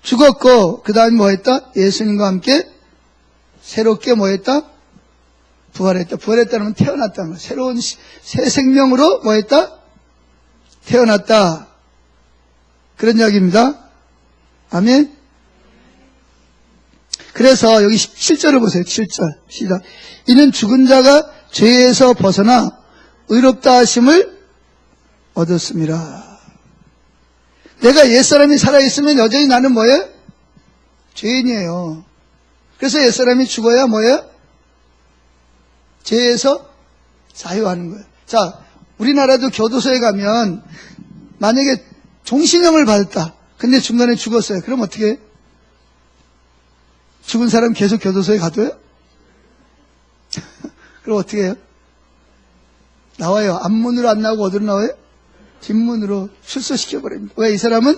죽었고, 그 다음에 뭐 했다? 예수님과 함께 새롭게 뭐 했다? 부활했다. 부활했다는 건 태어났다는 거야. 새로운 새 생명으로 뭐 했다? 태어났다. 그런 이야기입니다. 아멘. 그래서 여기 7절을 보세요. 7절. 시작. 이는 죽은 자가 죄에서 벗어나 의롭다 하심을 얻었습니다. 내가 옛사람이 살아있으면 여전히 나는 뭐예요? 죄인이에요. 그래서 옛사람이 죽어야 뭐예요? 죄에서 자유하는 거예요. 자, 우리나라도 교도소에 가면 만약에 종신형을 받았다. 근데 중간에 죽었어요. 그럼 어떻게 해요? 죽은 사람 계속 교도소에 가둬요? 그럼 어떻게 해요? 나와요. 앞문으로 안 나오고 어디로 나와요? 뒷문으로 출소시켜버립니다. 왜? 이 사람은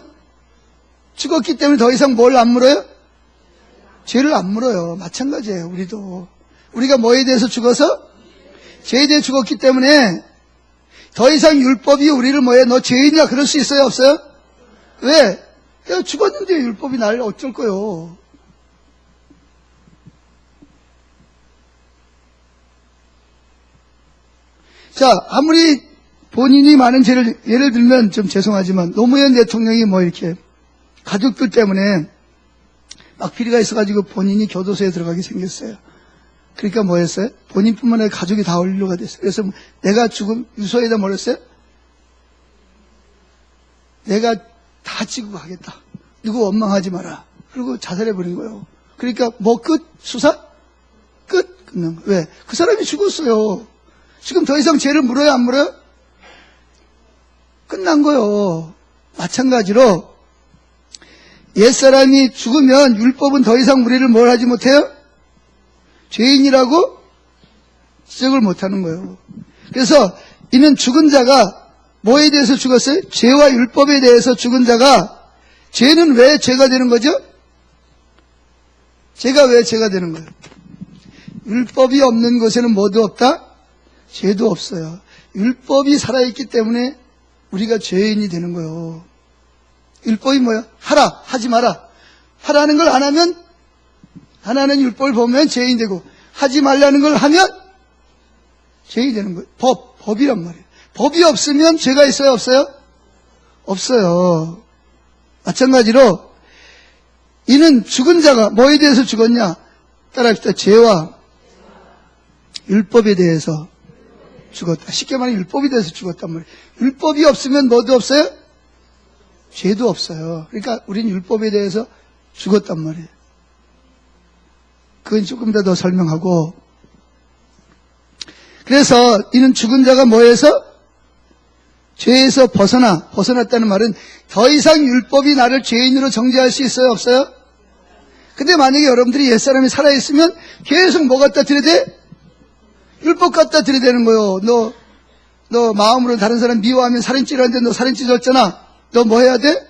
죽었기 때문에 더 이상 뭘 안 물어요? 죄를 안 물어요. 마찬가지예요. 우리도. 우리가 뭐에 대해서 죽어서? 죄에 대해 죽었기 때문에 더 이상 율법이 우리를 뭐해? 너 죄인이야. 그럴 수 있어요? 없어요? 왜? 야, 죽었는데 율법이 날 어쩔 거요. 자, 아무리 본인이 많은 죄를, 예를 들면 좀 죄송하지만 노무현 대통령이 뭐 이렇게 가족들 때문에 막 비리가 있어가지고 본인이 교도소에 들어가게 생겼어요. 그러니까 뭐 했어요? 본인뿐만 아니라 가족이 다 올류가 됐어요. 그래서 내가 죽음, 유서에다 뭐 했어요? 내가 다 찍고 가겠다. 누구 원망하지 마라. 그리고 자살해버린 거예요. 그러니까 뭐 끝? 수사? 끝? 끝난 거예요. 왜? 그 사람이 죽었어요. 지금 더 이상 죄를 물어요, 안 물어요? 끝난 거예요. 마찬가지로 옛사람이 죽으면 율법은 더 이상 우리를 뭘 하지 못해요? 죄인이라고 지적을 못하는 거예요. 그래서 이는 죽은 자가 뭐에 대해서 죽었어요? 죄와 율법에 대해서 죽은 자가 죄는 왜 죄가 되는 거죠? 죄가 왜 죄가 되는 거예요? 율법이 없는 곳에는 뭐도 없다? 죄도 없어요. 율법이 살아있기 때문에 우리가 죄인이 되는 거예요. 율법이 뭐야? 하라, 하지 마라. 하라는 걸 안 하면, 하나는 율법을 보면 죄인 되고, 하지 말라는 걸 하면 죄인이 되는 거예요. 법이란 말이에요. 법이 없으면 죄가 있어요, 없어요? 없어요. 마찬가지로, 이는 죽은 자가 뭐에 대해서 죽었냐? 따라합시다. 죄와 율법에 대해서 죽었다. 쉽게 말하면 율법에 대해서 죽었단 말이에요. 율법이 없으면 뭐도 없어요? 죄도 없어요. 그러니까 우린 율법에 대해서 죽었단 말이에요. 그건 조금 더 설명하고, 그래서 이는 죽은 자가 뭐에서? 죄에서 벗어났다는 말은 더 이상 율법이 나를 죄인으로 정죄할 수 있어요, 없어요? 근데 만약에 여러분들이 옛사람이 살아있으면 계속 뭐 갖다 들여대? 율법 갖다 들여대는 거예요. 너 마음으로 다른 사람 미워하면 살인죄를 하는데 너 살인죄 졌잖아. 너 뭐 해야 돼?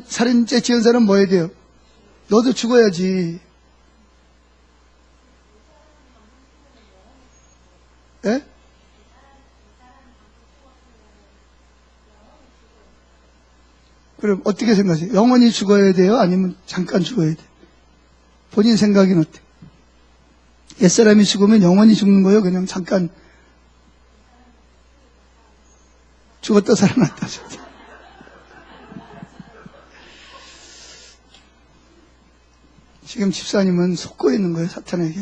살인죄 지은 사람 뭐 해야 돼요? 너도 죽어야지. 예? 그럼 어떻게 생각하세요? 영원히 죽어야 돼요? 아니면 잠깐 죽어야 돼요? 본인 생각은 어때요? 옛사람이 죽으면 영원히 죽는 거예요? 그냥 잠깐 죽었다 살아났다. 지금 집사님은 속고 있는 거예요, 사탄에게.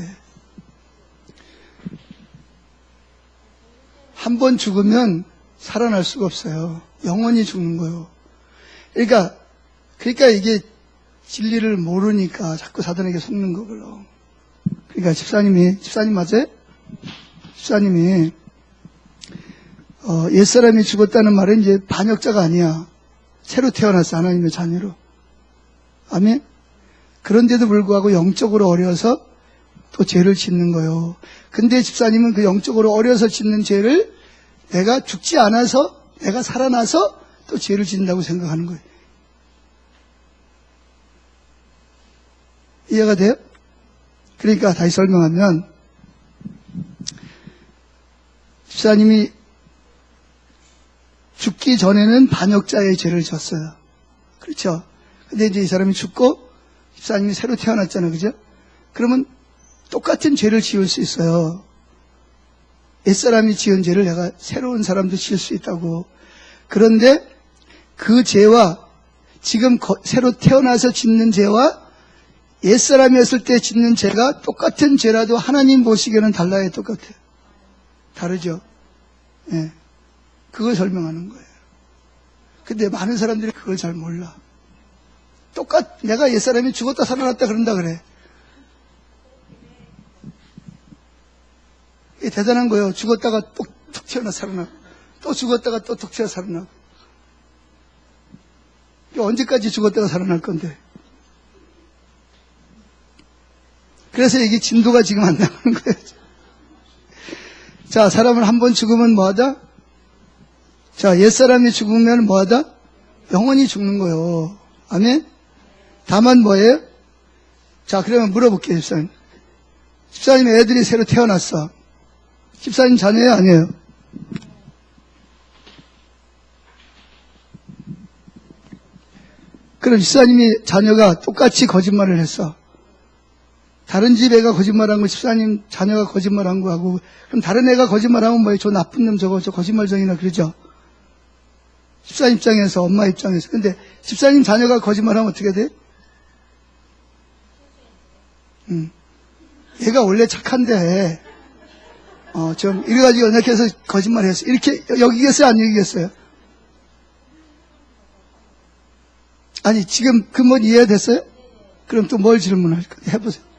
한 번 죽으면 살아날 수가 없어요. 영원히 죽는 거예요. 그러니까 이게 진리를 모르니까 자꾸 사탄에게 속는 거고요. 그러니까 집사님 맞아요? 집사님이, 옛사람이 죽었다는 말은 이제 반역자가 아니야. 새로 태어났어, 하나님의 자녀로. 아멘? 그런데도 불구하고 영적으로 어려서 또 죄를 짓는 거예요. 근데 집사님은 그 영적으로 어려서 짓는 죄를 내가 죽지 않아서, 내가 살아나서 또 죄를 짓는다고 생각하는 거예요. 이해가 돼요? 그러니까 다시 설명하면, 집사님이 죽기 전에는 반역자의 죄를 졌어요. 그렇죠? 근데 이제 이 사람이 죽고 집사님이 새로 태어났잖아요. 그죠? 그러면 똑같은 죄를 지을 수 있어요. 옛사람이 지은 죄를 내가 새로운 사람도 지을 수 있다고. 그런데 그 죄와 지금 새로 태어나서 짓는 죄와 옛사람이었을 때 짓는 죄가 똑같은 죄라도 하나님 보시기에는 달라요. 똑같아요. 다르죠? 예. 그걸 설명하는 거예요. 근데 많은 사람들이 그걸 잘 몰라. 내가 옛사람이 죽었다 살아났다 그런다 그래. 이게 대단한 거예요. 죽었다가 툭 튀어나 살아나고, 또 죽었다가 또 툭 튀어 살아나고. 이게 언제까지 죽었다가 살아날 건데. 그래서 이게 진도가 지금 안 나가는 거예요. 자, 사람은 한 번 죽으면 뭐하다? 자, 옛사람이 죽으면 뭐하다? 영원히 죽는 거예요. 아멘? 다만 뭐예요? 자, 그러면 물어볼게요, 집사님. 집사님 애들이 새로 태어났어. 집사님 자녀예요, 아니에요? 그럼 집사님이 자녀가 똑같이 거짓말을 했어. 다른 집 애가 거짓말한 거, 집사님 자녀가 거짓말한 거 하고, 그럼 다른 애가 거짓말하면 뭐예요? 저 나쁜 놈 저거, 저 거짓말쟁이나 그러죠? 집사님 입장에서, 엄마 입장에서. 근데 집사님 자녀가 거짓말하면 어떻게 돼? 얘가 원래 착한데, 좀, 이래가지고 연약해서 거짓말 했어. 이렇게 여기겠어요? 안 여기겠어요? 아니, 지금 그 뭐 이해됐어요? 그럼 또 뭘 질문할 거예요? 해보세요.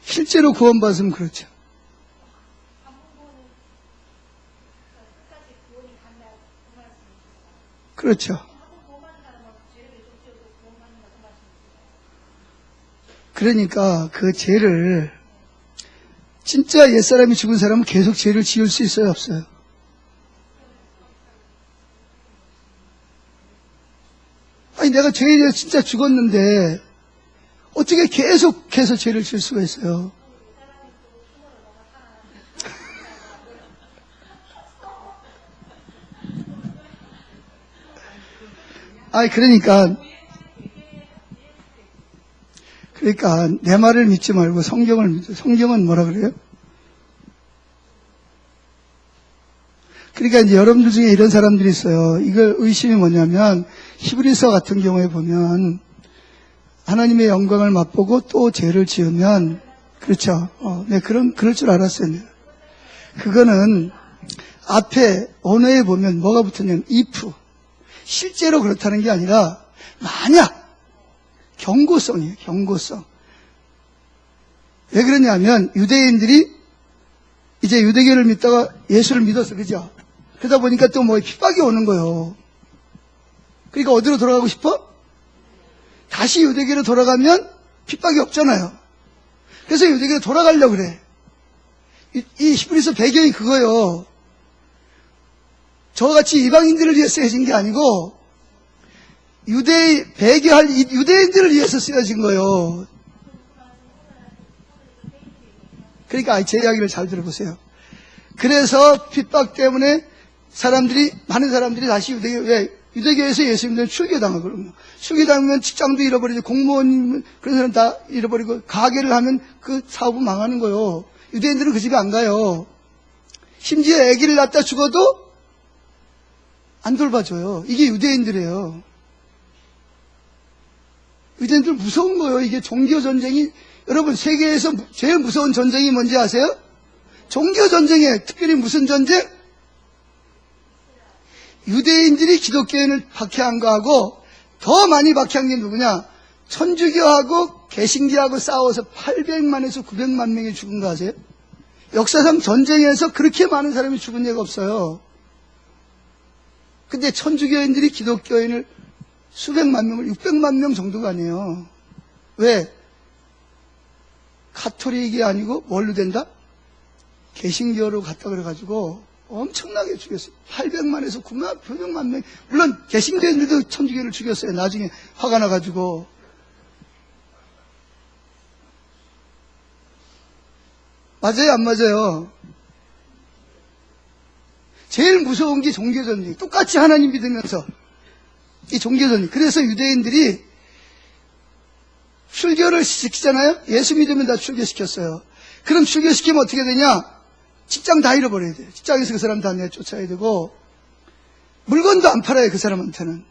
실제로 구원받으면 그렇죠. 그렇죠. 그러니까 그 죄를, 진짜 옛사람이 죽은 사람은 계속 죄를 지을 수 있어요, 없어요? 아니, 내가 죄에 대해서 진짜 죽었는데 어떻게 계속해서 죄를 지을 수가 있어요? 아니, 그러니까 내 말을 믿지 말고 성경을 믿어. 성경은 뭐라 그래요? 그러니까 이제 여러분들 중에 이런 사람들이 있어요. 이걸 의심이 뭐냐면, 히브리서 같은 경우에 보면 하나님의 영광을 맛보고 또 죄를 지으면, 그렇죠. 네, 그럴 줄 알았어요. 네. 그거는 앞에 언어에 보면 뭐가 붙었냐면 if. 실제로 그렇다는 게 아니라 만약. 경고성이에요. 경고성. 왜 그러냐면 유대인들이 이제 유대교를 믿다가 예수를 믿었어. 그죠? 그러다 보니까 또 뭐 핍박이 오는 거예요. 그러니까 어디로 돌아가고 싶어? 다시 유대교로 돌아가면 핍박이 없잖아요. 그래서 유대교로 돌아가려고 그래. 이 히브리서 배경이 그거예요. 저같이 이방인들을 위해서 쓰여진 게 아니고 배교할 유대인들을 위해서 쓰여진 거예요. 그러니까 제 이야기를 잘 들어보세요. 그래서 핍박 때문에 많은 사람들이 다시 유대교에서 예수님들 출교당하고, 그러면 출교당하면 직장도 잃어버리고, 공무원, 그런 사람 다 잃어버리고, 가게를 하면 그 사업은 망하는 거예요. 유대인들은 그 집에 안 가요. 심지어 아기를 낳다 죽어도 안 돌봐줘요. 이게 유대인들이에요. 유대인들 무서운 거예요. 이게 종교 전쟁이, 여러분 세계에서 제일 무서운 전쟁이 뭔지 아세요? 종교 전쟁이에요. 특별히 무슨 전쟁? 유대인들이 기독교인을 박해한 거하고 더 많이 박해한 게 누구냐? 천주교하고 개신교하고 싸워서 800만에서 900만 명이 죽은 거 아세요? 역사상 전쟁에서 그렇게 많은 사람이 죽은 예가 없어요. 근데 천주교인들이 기독교인을 수백만 명을 600만 명 정도가 아니에요. 왜? 가톨릭이 아니고 뭘로 된다? 개신교로 갔다 그래가지고 엄청나게 죽였어요. 800만에서 9만, 900만 명. 물론 개신교인들도 천주교를 죽였어요. 나중에 화가 나가지고. 맞아요, 안 맞아요? 제일 무서운 게 종교전쟁. 똑같이 하나님 믿으면서 이 종교전쟁. 그래서 유대인들이 출교를 시키잖아요. 예수 믿으면 다 출교시켰어요. 그럼 출교시키면 어떻게 되냐? 직장 다 잃어버려야 돼요. 직장에서 그 사람 다 내쫓아야 되고, 물건도 안 팔아요, 그 사람한테는.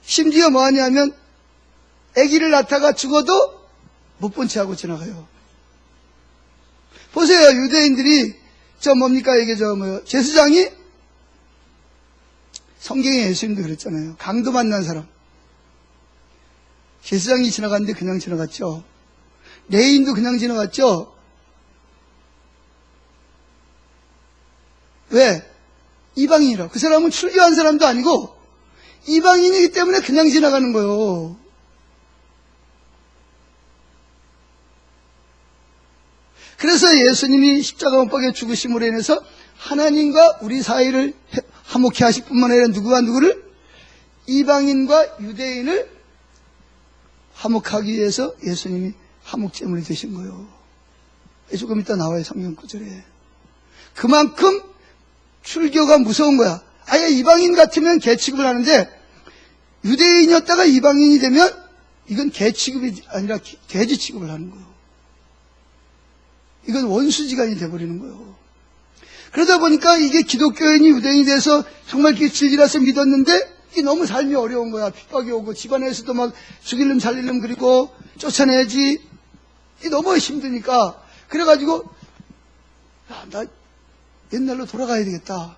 심지어 뭐 하냐면 아기를 낳다가 죽어도 못 본 채 하고 지나가요. 보세요, 유대인들이 뭡니까 이게 제사장이 성경에 예수님도 그랬잖아요. 강도 만난 사람. 제사장이 지나갔는데 그냥 지나갔죠. 레인도 그냥 지나갔죠. 왜? 이방인이라. 그 사람은 출교한 사람도 아니고 이방인이기 때문에 그냥 지나가는 거예요. 그래서 예수님이 십자가 못 박혀 죽으심으로 인해서 하나님과 우리 사이를 화목케 하실 뿐만 아니라 누구와 누구를? 이방인과 유대인을 화목하기 위해서 예수님이 화목제물이 되신 거예요. 조금 이따 나와요, 성경 구절에. 그만큼 출교가 무서운 거야. 아예 이방인 같으면 개 취급을 하는데 유대인이었다가 이방인이 되면 이건 개 취급이 아니라 돼지 취급을 하는 거예요. 이건 원수지간이 돼버리는 거예요. 그러다 보니까 이게 기독교인이 유대인이 돼서 정말 질질해서 믿었는데 이게 너무 삶이 어려운 거야. 핍박이 오고 집안에서도 막 죽일름 살릴름 그리고 쫓아내야지. 이게 너무 힘드니까 그래가지고 나 옛날로 돌아가야 되겠다.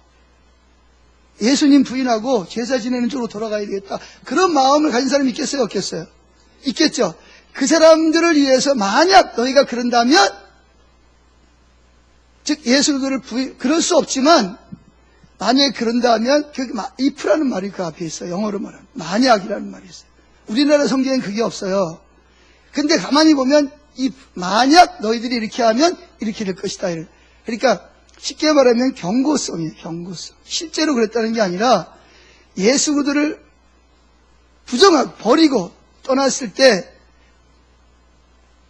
예수님 부인하고 제사 지내는 쪽으로 돌아가야 되겠다. 그런 마음을 가진 사람이 있겠어요? 없겠어요? 있겠죠. 그 사람들을 위해서 만약 너희가 그런다면 즉 예수를 그럴 수 없지만 만약에 그런다면 if라는 말이 그 앞에 있어요. 영어로 말하면 만약이라는 말이 있어요. 우리나라 성경엔 그게 없어요. 근데 가만히 보면 만약 너희들이 이렇게 하면 이렇게 될 것이다. 그러니까 쉽게 말하면 경고성이에요. 경고성. 실제로 그랬다는 게 아니라 예수들을 부정하고 버리고 떠났을 때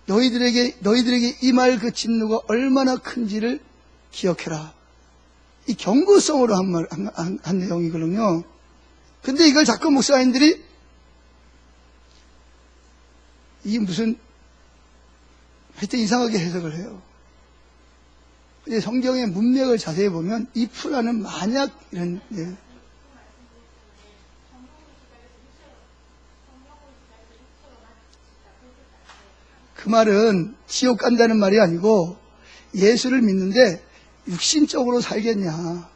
너희들에게 임할 그 진노가 얼마나 큰지를 기억해라. 이 경고성으로 한 내용이거든요. 근데 이걸 자꾸 목사님들이 이 무슨 하여튼 이상하게 해석을 해요. 근데 성경의 문맥을 자세히 보면 if라는 만약 이런 그 말은 지옥 간다는 말이 아니고 예수를 믿는데 육신적으로 살겠냐.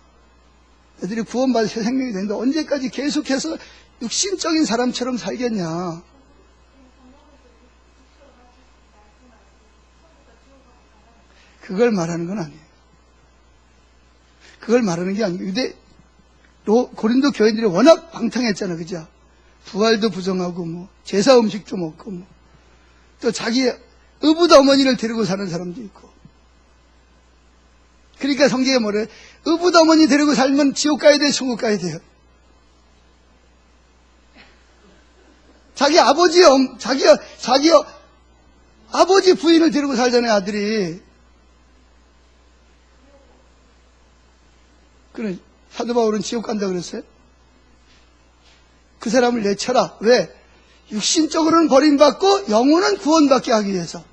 애들이 구원받아 새 생명이 되는데 언제까지 계속해서 육신적인 사람처럼 살겠냐. 그걸 말하는 건 아니에요. 그걸 말하는 게 아니고 고린도 교인들이 워낙 방탕했잖아. 그죠? 부활도 부정하고 제사 음식도 먹고 또 자기 의붓 어머니를 데리고 사는 사람도 있고. 그러니까 성경에 뭐래? 의붓 어머니 데리고 살면 지옥 가야 돼, 천국 가야 돼요? 자기 아버지 부인을 데리고 살잖아요, 아들이. 그래, 사도 바울은 지옥 간다 그랬어요? 그 사람을 내쳐라. 왜? 육신적으로는 버림받고 영혼은 구원받게 하기 위해서.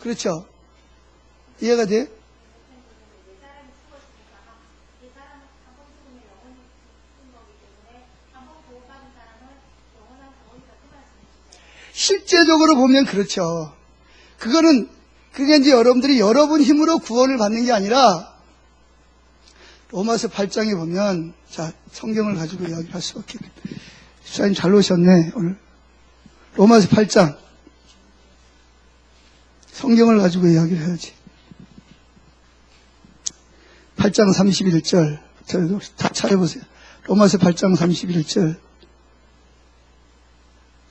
그렇죠? 이해가 돼요? 실제적으로 보면 그렇죠. 그게 이제 여러분들이 여러분 힘으로 구원을 받는 게 아니라 로마서 8장에 보면, 자, 성경을 가지고 이야기를 할 수밖에 없겠다. 집사님 잘 오셨네, 오늘. 로마서 8장. 성경을 가지고 이야기를 해야지. 8장 31절. 저희도 다 찾아보세요. 로마서 8장 31절.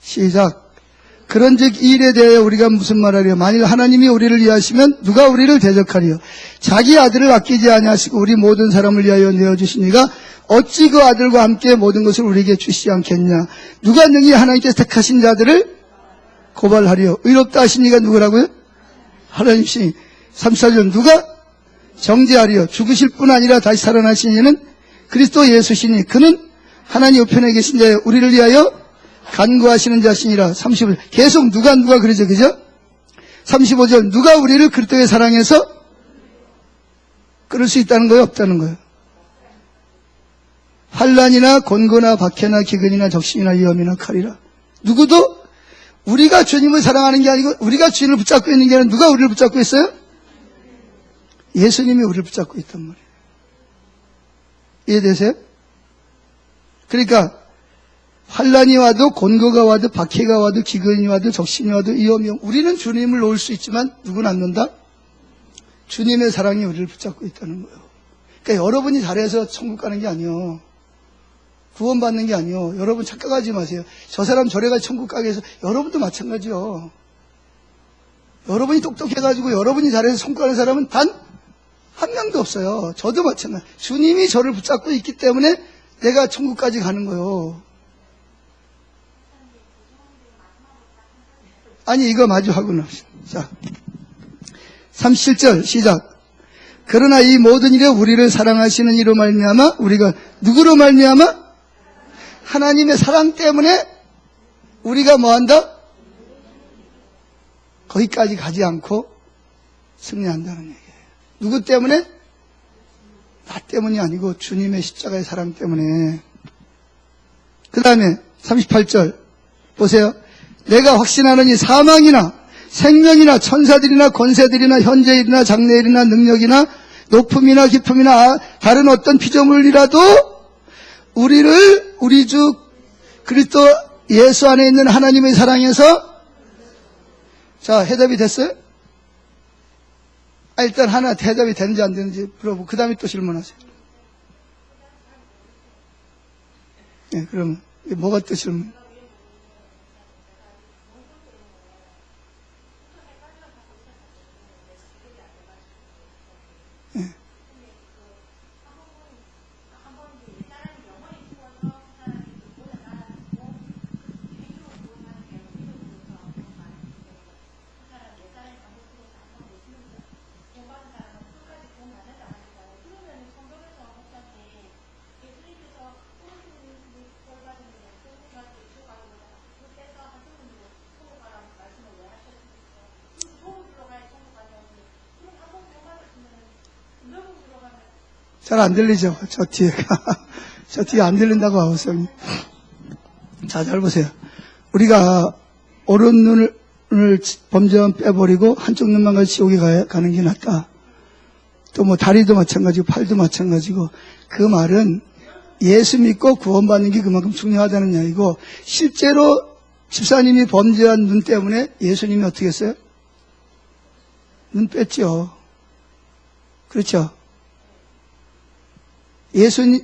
시작. 그런즉 이 일에 대하여 우리가 무슨 말하리요? 만일 하나님이 우리를 위하시면 누가 우리를 대적하리요? 자기 아들을 아끼지 아니하시고 우리 모든 사람을 위하여 내어주시니가 어찌 그 아들과 함께 모든 것을 우리에게 주시지 않겠냐? 누가 능히 하나님께서 택하신 자들을 고발하리요? 의롭다 하신 이가 누구라고요? 하나님이시니. 34절. 누가 정죄하리요? 죽으실 뿐 아니라 다시 살아나신 이는 그리스도 예수시니 그는 하나님 우편에 계신 자여 우리를 위하여 간구하시는 자신이라. 35절. 계속 누가 그러죠, 그죠? 35절. 누가 우리를 그리스도의 사랑해서 끊을 수 있다는 거예요, 없다는 거예요? 환난이나 곤고나 박해나 기근이나 적신이나 위험이나 칼이라. 누구도 우리가 주님을 사랑하는 게 아니고 우리가 주님을 붙잡고 있는 게 아니라 누가 우리를 붙잡고 있어요? 예수님이 우리를 붙잡고 있단 말이에요. 이해되세요? 그러니까 환난이 와도 곤고가 와도 박해가 와도 기근이 와도 적신이 와도 위험이 와도 우리는 주님을 놓을 수 있지만 누구는 안 놓는다? 주님의 사랑이 우리를 붙잡고 있다는 거예요. 그러니까 여러분이 잘해서 천국 가는 게 아니에요. 구원받는 게 아니에요. 여러분 착각하지 마세요. 저 사람 저래가 천국 가게 해서 여러분도 마찬가지요. 여러분이 똑똑해가지고 여러분이 잘해서 천국 가는 사람은 단 한 명도 없어요. 저도 마찬가지. 주님이 저를 붙잡고 있기 때문에 내가 천국까지 가는 거예요. 아니 이거 마저 하고 나옵시다. 자, 37절 시작. 그러나 이 모든 일에 우리를 사랑하시는 이로 말미암아 우리가 누구로 말미암아? 하나님의 사랑 때문에 우리가 뭐한다? 거기까지 가지 않고 승리한다는 얘기예요. 누구 때문에? 나 때문이 아니고 주님의 십자가의 사랑 때문에. 그 다음에 38절 보세요. 내가 확신하느니 사망이나 생명이나 천사들이나 권세들이나 현재일이나 장래일이나 능력이나 높음이나 깊음이나 다른 어떤 피조물이라도 우리를 우리 주 그리스도 예수 안에 있는 하나님의 사랑에서. 자, 해답이 됐어요? 일단 하나 대답이 되는지 안 되는지 물어보고 그 다음에 또 질문하세요. 네, 그럼 뭐가 또 질문? 네. 잘 안 들리죠? 저 뒤에. 저 뒤에 안 들린다고 하고서. 자, 잘 보세요. 우리가 오른 눈을 범죄한 빼버리고 한쪽 눈만 가지고 지옥에 가는 게 낫다. 또 뭐 다리도 마찬가지고 팔도 마찬가지고. 그 말은 예수 믿고 구원받는 게 그만큼 중요하다는 이야기고, 실제로 집사님이 범죄한 눈 때문에 예수님이 어떻게 했어요? 눈 뺐죠. 그렇죠?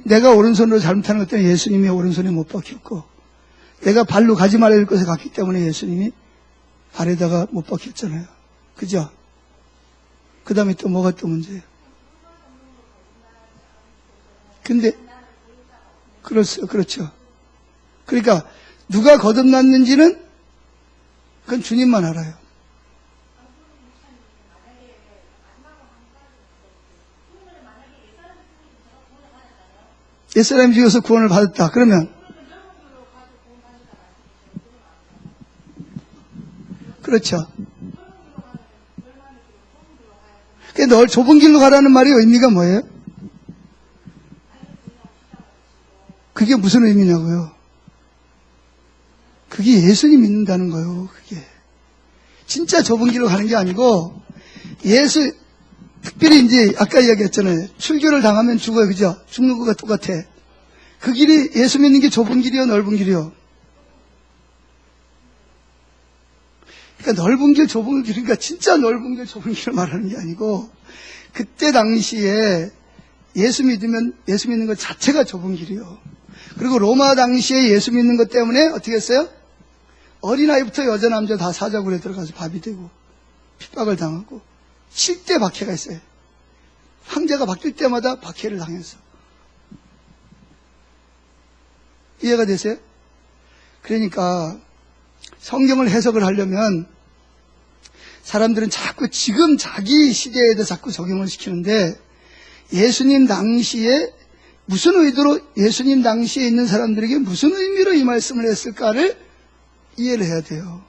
내가 오른손으로 잘못하는 것 때문에 예수님이 오른손에 못 박혔고, 내가 발로 가지 말아야 할 곳에 갔기 때문에 예수님이 발에다가 못 박혔잖아요. 그죠? 그 다음에 또 뭐가 또 문제예요? 근데, 그렇죠. 그러니까, 누가 거듭났는지는 그건 주님만 알아요. 옛사람이 죽어서 구원을 받았다. 그러면 그렇죠. 근데 좁은 길로 가라는 말의 의미가 뭐예요? 그게 무슨 의미냐고요? 그게 예수님 믿는다는 거예요. 그게 진짜 좁은 길로 가는 게 아니고, 특별히 이제 아까 이야기했잖아요. 출교를 당하면 죽어요. 그죠? 죽는 거가 똑같아. 그 길이 예수 믿는 게 좁은 길이요, 넓은 길이요? 그러니까 넓은 길, 좁은 길, 그러니까 진짜 넓은 길, 좁은 길을 말하는 게 아니고, 그때 당시에 예수 믿는 것 자체가 좁은 길이요. 그리고 로마 당시에 예수 믿는 것 때문에 어떻게 했어요? 어린아이부터 여자, 남자 다 사자굴에 들어가서 밥이 되고, 핍박을 당하고, 실대 박해가 있어요. 황제가 바뀔 때마다 박해를 당했어. 이해가 되세요? 그러니까 성경을 해석을 하려면 사람들은 자꾸 지금 자기 시대에도 자꾸 적용을 시키는데, 예수님 당시에 무슨 의도로, 예수님 당시에 있는 사람들에게 무슨 의미로 이 말씀을 했을까를 이해를 해야 돼요.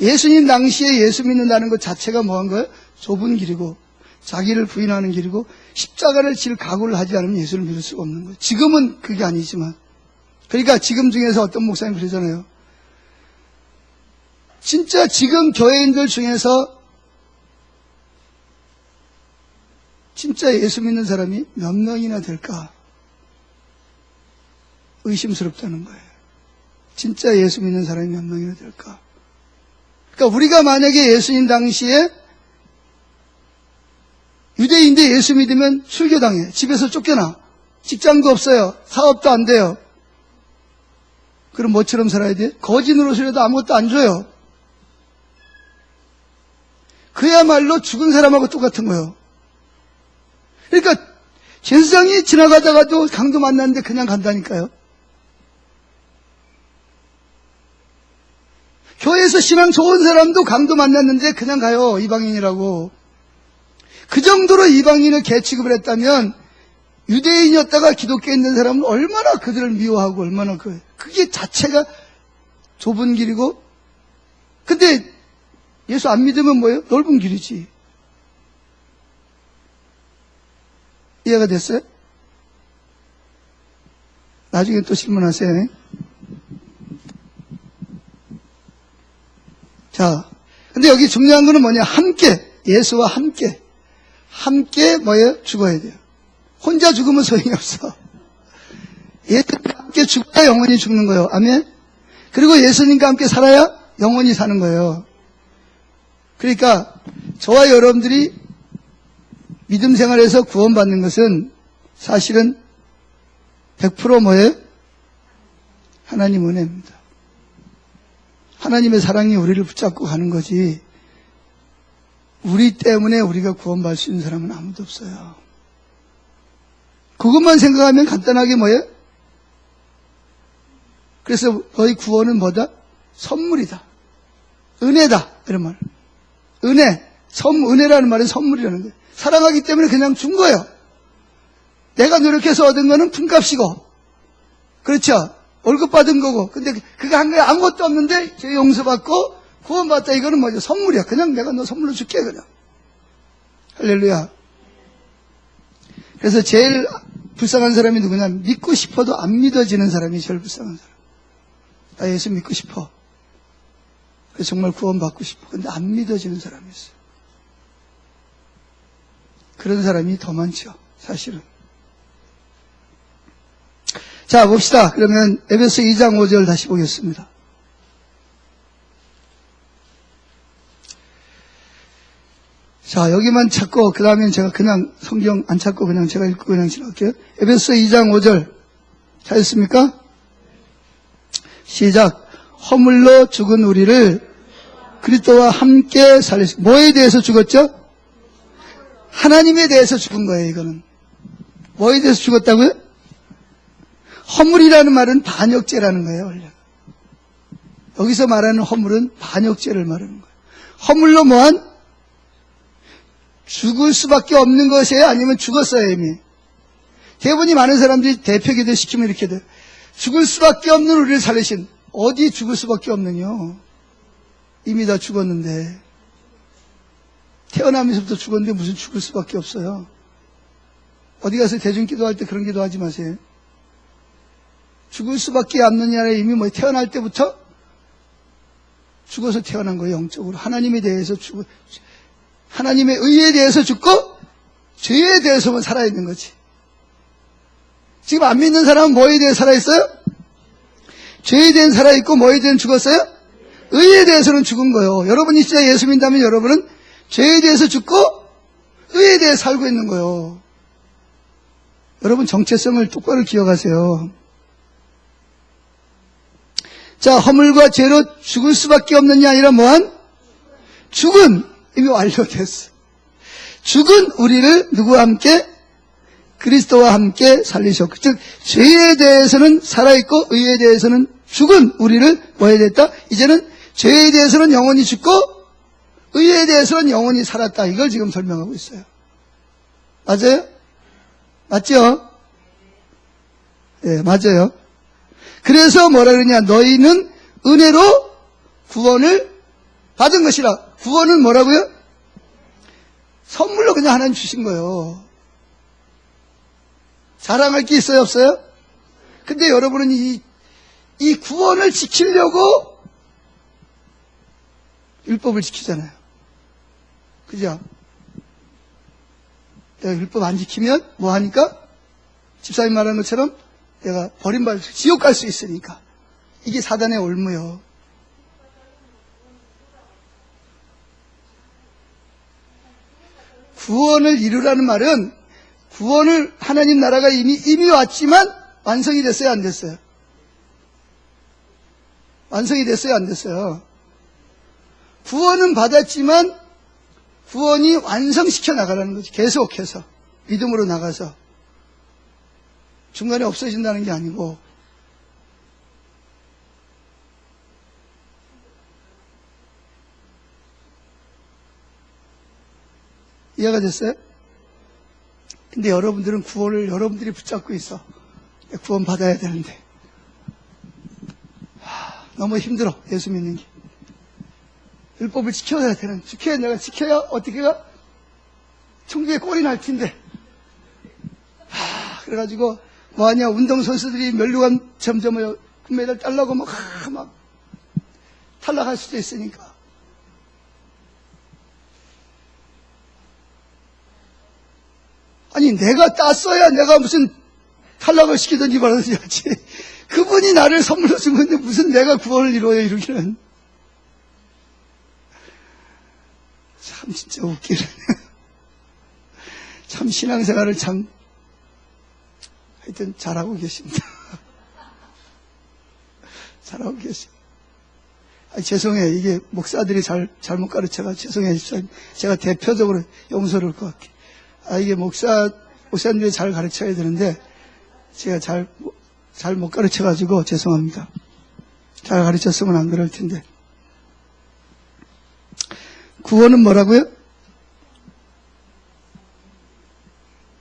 예수님 당시에 예수 믿는다는 것 자체가 뭐한 거예요? 좁은 길이고, 자기를 부인하는 길이고, 십자가를 질 각오를 하지 않으면 예수를 믿을 수가 없는 거예요. 지금은 그게 아니지만. 그러니까 지금 중에서 어떤 목사님 그러잖아요. 진짜 지금 교회인들 중에서 진짜 예수 믿는 사람이 몇 명이나 될까? 의심스럽다는 거예요. 진짜 예수 믿는 사람이 몇 명이나 될까? 그러니까 우리가 만약에 예수님 당시에 유대인인데 예수 믿으면 출교당해. 집에서 쫓겨나. 직장도 없어요. 사업도 안 돼요. 그럼 뭐처럼 살아야 돼? 거지 노릇이라도 아무것도 안 줘요. 그야말로 죽은 사람하고 똑같은 거예요. 그러니까 세상이 지나가다가도 강도 만났는데 그냥 간다니까요. 교회에서 신앙 좋은 사람도 강도 만났는데 그냥 가요. 이방인이라고. 그 정도로 이방인을 개취급을 했다면 유대인이었다가 기독교에 있는 사람은 얼마나 그들을 미워하고 얼마나 그게 자체가 좁은 길이고, 근데 예수 안 믿으면 뭐예요? 넓은 길이지. 이해가 됐어요? 나중에 또 질문하세요. 자, 근데 여기 중요한 거는 뭐냐? 함께, 예수와 함께 뭐예요? 죽어야 돼요. 혼자 죽으면 소용이 없어. 예수님과 함께 죽어야 영원히 죽는 거예요. 아멘? 그리고 예수님과 함께 살아야 영원히 사는 거예요. 그러니까 저와 여러분들이 믿음 생활에서 구원받는 것은 사실은 100% 뭐예요? 하나님 은혜입니다. 하나님의 사랑이 우리를 붙잡고 가는 거지, 우리 때문에 우리가 구원받을 수 있는 사람은 아무도 없어요. 그것만 생각하면 간단하게 뭐예요? 그래서 너희 구원은 뭐다? 선물이다. 은혜다. 이런 말. 은혜라는 말은 선물이라는 거예요. 사랑하기 때문에 그냥 준 거예요. 내가 노력해서 얻은 거는 품값이고, 그렇죠? 월급 받은 거고. 근데 그거 한 거에 아무것도 없는데 죄 용서받고 구원받다. 이거는 뭐죠? 선물이야. 그냥 내가 너 선물로 줄게, 그냥. 할렐루야. 그래서 제일 불쌍한 사람이 누구냐? 믿고 싶어도 안 믿어지는 사람이 제일 불쌍한 사람. 나 예수 믿고 싶어. 그래서 정말 구원받고 싶어. 근데 안 믿어지는 사람이 있어요. 그런 사람이 더 많죠, 사실은. 자, 봅시다. 그러면 에베소 2장 5절 다시 보겠습니다. 자, 여기만 찾고 그 다음엔 제가 그냥 성경 안 찾고 그냥 제가 읽고 그냥 지나갈게요. 에베소 2장 5절 찾았습니까? 시작. 허물로 죽은 우리를 그리스도와 함께 살리시. 뭐에 대해서 죽었죠? 하나님에 대해서 죽은 거예요. 이거는 뭐에 대해서 죽었다고요? 허물이라는 말은 반역죄라는 거예요. 원래 여기서 말하는 허물은 반역죄를 말하는 거예요. 허물로 뭐한? 죽을 수밖에 없는 것이에요? 아니면 죽었어요 이미? 대부분이 많은 사람들이 대표기도 시키면 이렇게 돼요. 죽을 수밖에 없는 우리를 살리신. 어디 죽을 수밖에 없느냐? 이미 다 죽었는데. 태어나면서부터 죽었는데 무슨 죽을 수밖에 없어요. 어디 가서 대중 기도할 때 그런 기도하지 마세요. 죽을 수밖에 없느냐에 이미 뭐 태어날 때부터 죽어서 태어난 거예요. 영적으로 하나님에 대해서 하나님의 의에 대해서 죽고 죄에 대해서만 살아있는 거지. 지금 안 믿는 사람은 뭐에 대해 살아있어요? 죄에 대해 살아있고 뭐에 대해 죽었어요? 의에 대해서는 죽은 거예요. 여러분이 진짜 예수 믿는다면 여러분은 죄에 대해서 죽고 의에 대해 살고 있는 거예요. 여러분 정체성을 똑바로 기억하세요. 자, 허물과 죄로 죽을 수밖에 없는 게 아니라 뭐한? 죽은 이미 완료됐어. 죽은 우리를 누구와 함께? 그리스도와 함께 살리셨고, 즉 죄에 대해서는 살아있고 의에 대해서는 죽은 우리를 뭐 해야 됐다? 이제는 죄에 대해서는 영원히 죽고 의에 대해서는 영원히 살았다. 이걸 지금 설명하고 있어요. 맞아요? 맞죠? 예, 맞아요. 그래서 뭐라 그러냐? 너희는 은혜로 구원을 받은 것이라. 구원은 뭐라고요? 선물로 그냥 하나님 주신 거예요. 자랑할 게 있어요, 없어요? 근데 여러분은 이 구원을 지키려고 율법을 지키잖아요. 그죠? 내가 율법 안 지키면 뭐 하니까? 집사님 말하는 것처럼 내가 버림받을 지옥 갈 수 있으니까. 이게 사단의 올무요. 구원을 이루라는 말은 구원을 하나님 나라가 이미 왔지만 완성이 됐어요, 안 됐어요? 완성이 됐어요, 안 됐어요? 구원은 받았지만 구원이 완성시켜 나가라는 거지. 계속해서 믿음으로 나가서 중간에 없어진다는 게 아니고. 이해가 됐어요? 근데 여러분들은 구원을 여러분들이 붙잡고 있어. 구원 받아야 되는데 너무 힘들어. 예수 믿는 게. 율법을 지켜야 되는, 내가 지켜야 어떻게 가? 천국에 꼴이 날 텐데. 그래가지고 뭐하냐, 운동선수들이 면류관 점점 금메달 달라고 막 탈락할 수도 있으니까. 아니, 내가 땄어야 내가 무슨 탈락을 시키든지 말든지 하지. 그분이 나를 선물로 준 건데 무슨 내가 구원을 이루어요, 이러기는. 참 진짜 웃기네. 참 신앙생활을 참 하여튼 잘하고 계십니다. 잘하고 계십니다. 죄송해요. 이게 목사들이 잘못 가르쳐가 죄송해요. 제가 대표적으로 용서를 것 같아요. 이게 목사님들이 잘 가르쳐야 되는데 제가 잘 못 가르쳐가지고 죄송합니다. 잘 가르쳤으면 안 그럴 텐데. 구원은 뭐라고요?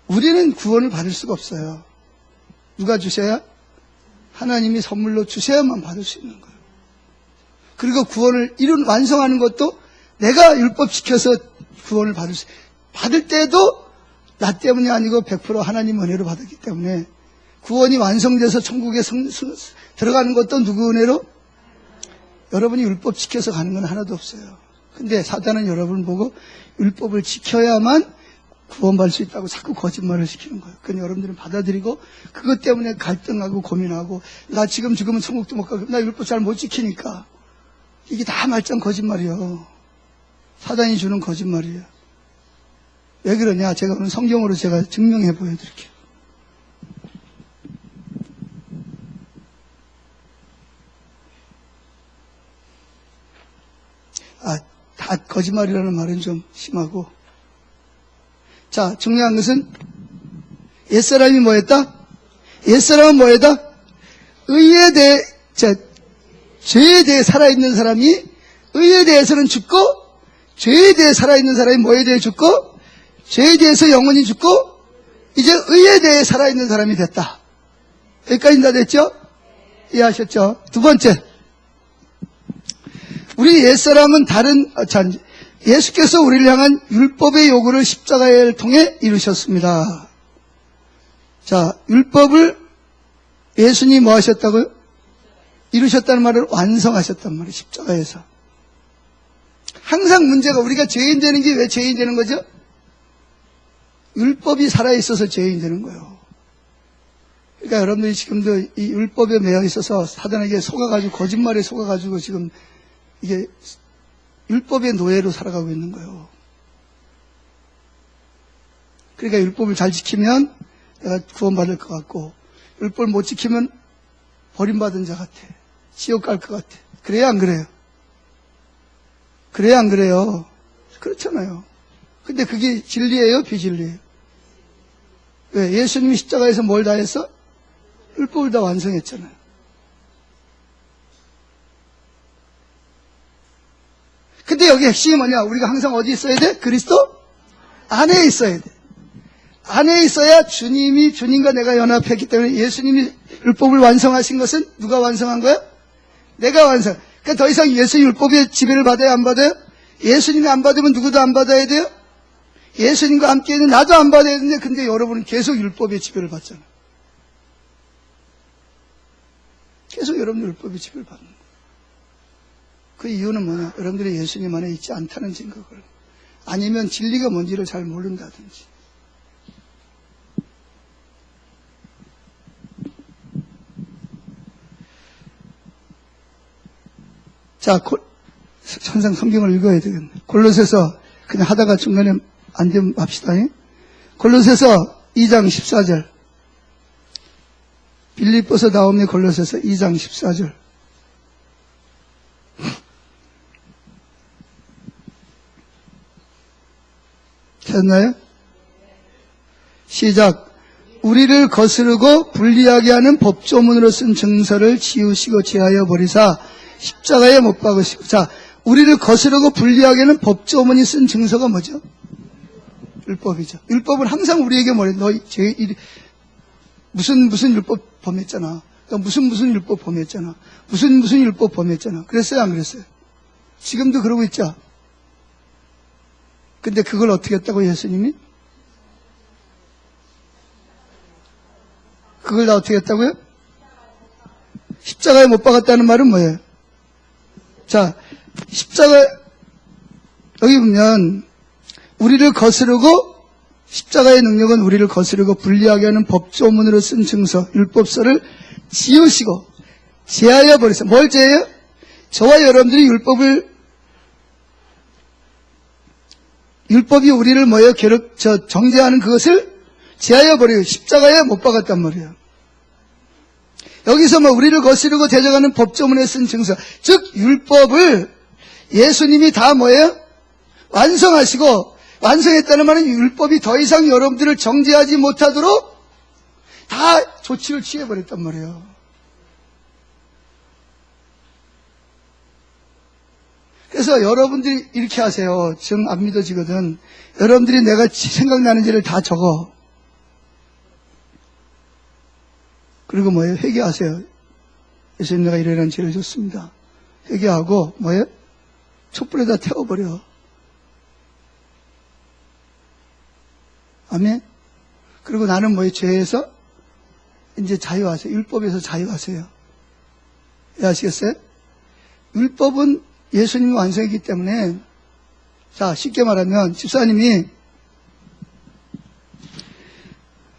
우리는 구원을 받을 수가 없어요. 누가 주셔야? 하나님이 선물로 주셔야만 받을 수 있는 거예요. 그리고 구원을 완성하는 것도 내가 율법 지켜서 구원을 받을 때도 나 때문이 아니고 100% 하나님 은혜로 받았기 때문에 구원이 완성돼서 천국에 들어가는 것도 누구 은혜로? 여러분이 율법 지켜서 가는 건 하나도 없어요. 근데 사단은 여러분 보고 율법을 지켜야만 구원받을 수 있다고 자꾸 거짓말을 시키는 거예요. 그건 여러분들은 받아들이고 그것 때문에 갈등하고 고민하고 나 지금 죽으면 천국도 못 가고 나 율법 잘 못 지키니까. 이게 다 말짱 거짓말이에요. 사단이 주는 거짓말이에요. 왜 그러냐? 제가 오늘 성경으로 제가 증명해 보여드릴게요. 다 거짓말이라는 말은 좀 심하고. 자, 중요한 것은 옛사람이 뭐였다? 옛사람은 뭐였다? 의에 대해, 죄에 대해 살아있는 사람이 의에 대해서는 죽고 죄에 대해 살아있는 사람이 뭐에 대해 죽고 죄에 대해서 영원히 죽고 이제 의에 대해 살아있는 사람이 됐다. 여기까지 다 됐죠? 이해하셨죠? 두 번째, 우리 옛사람은 예수께서 우리를 향한 율법의 요구를 십자가를 통해 이루셨습니다. 자, 율법을 예수님이 뭐 하셨다고요? 이루셨다는 말을 완성하셨단 말이에요. 십자가에서. 항상 문제가 우리가 죄인 되는 게 왜 죄인 되는 거죠? 율법이 살아있어서 죄인 되는 거예요. 그러니까 여러분들이 지금도 이 율법에 매여 있어서 사단에게 속아가지고 거짓말에 속아가지고 지금 이게 율법의 노예로 살아가고 있는 거예요. 그러니까 율법을 잘 지키면 내가 구원받을 것 같고, 율법을 못 지키면 버림받은 자 같아. 지옥 갈 것 같아. 그래야 안 그래요? 그래야 안 그래요? 그렇잖아요. 근데 그게 진리예요? 비진리예요? 왜? 예수님이 십자가에서 뭘 다 했어? 율법을 다 완성했잖아요. 근데 여기 핵심이 뭐냐? 우리가 항상 어디 있어야 돼? 그리스도 안에 있어야 돼. 안에 있어야 주님과 내가 연합했기 때문에 예수님이 율법을 완성하신 것은 누가 완성한 거야? 내가 완성. 그러니까 더 이상 예수 율법의 지배를 받아야 안 받아요? 예수님이 안 받으면 누구도 안 받아야 돼요? 예수님과 함께 있는 나도 안 받아야 되는데, 근데 여러분은 계속 율법의 지배를 받잖아. 계속 여러분 율법의 지배를 받는 거예요. 그 이유는 뭐냐? 여러분들이 예수님 안에 있지 않다는 증거를, 아니면 진리가 뭔지를 잘 모른다든지. 자, 항상 성경을 읽어야 되겠네. 골로새서 그냥 하다가 중간에 안 되면 맙시다. 골로새서 2장 14절. 빌립보서 나오면 골로새서 2장 14절. 찾나요? 시작. 우리를 거스르고 불리하게 하는 법조문으로 쓴 증서를 지우시고 제하여 버리사 십자가에 못 박으시고. 자, 우리를 거스르고 불리하게 하는 법조문이 쓴 증서가 뭐죠? 율법이죠. 율법은 항상 우리에게 뭐래? 무슨 율법 범했잖아. 너 무슨 율법 범했잖아. 무슨 율법 범했잖아. 그랬어요? 안 그랬어요? 지금도 그러고 있죠? 근데 그걸 어떻게 했다고 예수님이? 그걸 다 어떻게 했다고요? 십자가에 못 박았다는 말은 뭐예요? 자, 여기 보면, 우리를 거스르고, 십자가의 능력은 우리를 거스르고 불리하게 하는 법조문으로 쓴 증서, 율법서를 지우시고, 제하여 버리세요. 뭘 제해요? 저와 여러분들이 율법이 우리를 뭐예요? 정죄하는 그것을 제하여 버리고, 십자가에 못 박았단 말이에요. 여기서 우리를 거스르고 대적하는 법조문에 쓴 증서, 즉 율법을 예수님이 다 뭐예요? 완성하시고, 완성했다는 말은 율법이 더 이상 여러분들을 정죄하지 못하도록 다 조치를 취해버렸단 말이에요. 그래서 여러분들이 이렇게 하세요. 정 안 믿어지거든. 여러분들이 내가 생각나는 죄를 다 적어. 그리고 뭐예요? 회개하세요. 예수님, 내가 이러이러한 죄를 졌습니다. 회개하고 뭐예요? 촛불에다 태워버려. 아멘? 그리고 나는 뭐예요? 죄에서 이제 자유하세요. 율법에서 자유하세요. 왜 아시겠어요? 율법은 예수님이 완성했기 때문에, 자, 쉽게 말하면 집사님이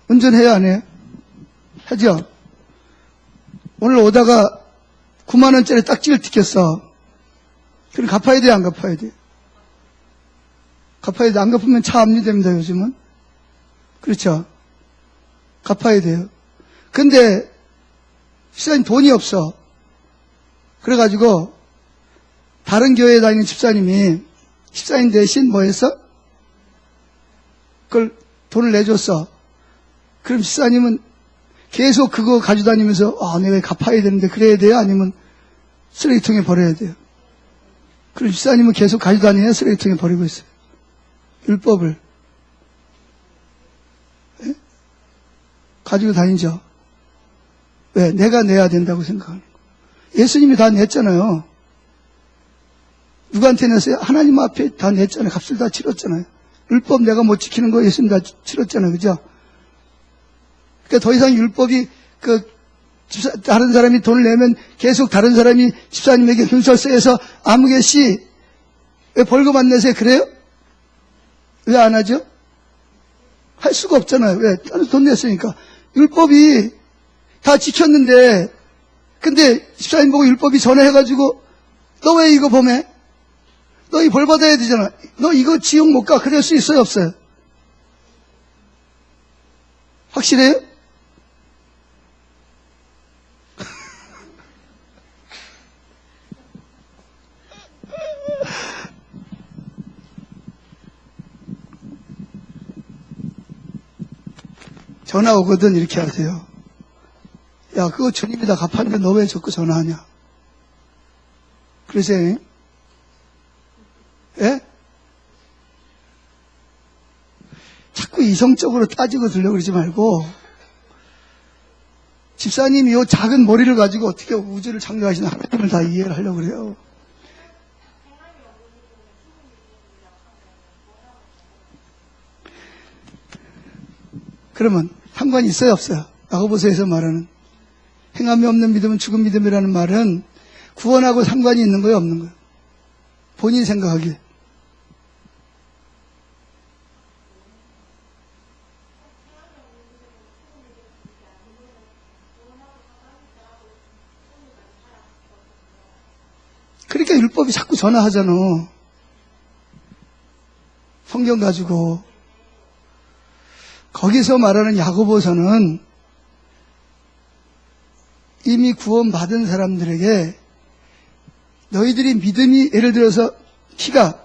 운전해야 안 해요? 하죠? 오늘 오다가 9만원짜리 딱지를 튀겼어. 그럼 갚아야 돼요? 안 갚아야 돼요? 갚아야 돼요. 안 갚으면 차 압류됩니다, 요즘은. 그렇죠? 갚아야 돼요. 근데 집사님 돈이 없어. 그래가지고 다른 교회에 다니는 집사님 대신 뭐 했어? 그걸 돈을 내줬어. 그럼 집사님은 계속 그거 가지고 다니면서 내가 갚아야 되는데 그래야 돼요? 아니면 쓰레기통에 버려야 돼요? 그럼 집사님은 계속 가지고 다니냐? 쓰레기통에 버리고 있어요. 율법을. 예? 가지고 다니죠. 왜? 내가 내야 된다고 생각하는 거. 예수님이 다 냈잖아요. 누구한테 냈어요? 하나님 앞에 다 냈잖아요. 값을 다 치렀잖아요. 율법 내가 못 지키는 거 예수님 다 치렀잖아요. 그죠? 그러니까 더 이상 율법이 다른 사람이 돈을 내면 계속 다른 사람이 집사님에게 경찰서에서 아무개 씨 왜 벌금 안 내세요? 그래요? 왜 안 하죠? 할 수가 없잖아요. 왜? 돈 냈으니까. 율법이 다 지켰는데, 근데 집사님 보고 율법이 전화해가지고 너 왜 이거 범해? 너 이 벌 받아야 되잖아. 너 이거 지옥 못 가. 그럴 수 있어요, 없어요? 확실해요? 전화 오거든 이렇게 하세요. 야, 그거 주님이 다 갚았는데 너 왜 자꾸 전화하냐? 그러세요? 예? 자꾸 이성적으로 따지고 들려고 그러지 말고, 집사님이 요 작은 머리를 가지고 어떻게 우주를 창조하시는 하나님을 다 이해를 하려고 그래요. 그러면 상관이 있어요, 없어요? 야고보서에서 말하는 행함이 없는 믿음은 죽은 믿음이라는 말은 구원하고 상관이 있는 거예요, 없는 거예요? 본인이 생각하기에. 그러니까 율법이 자꾸 전화하잖아. 성경 가지고. 거기서 말하는 야고보서는 이미 구원받은 사람들에게 너희들이 믿음이, 예를 들어서 키가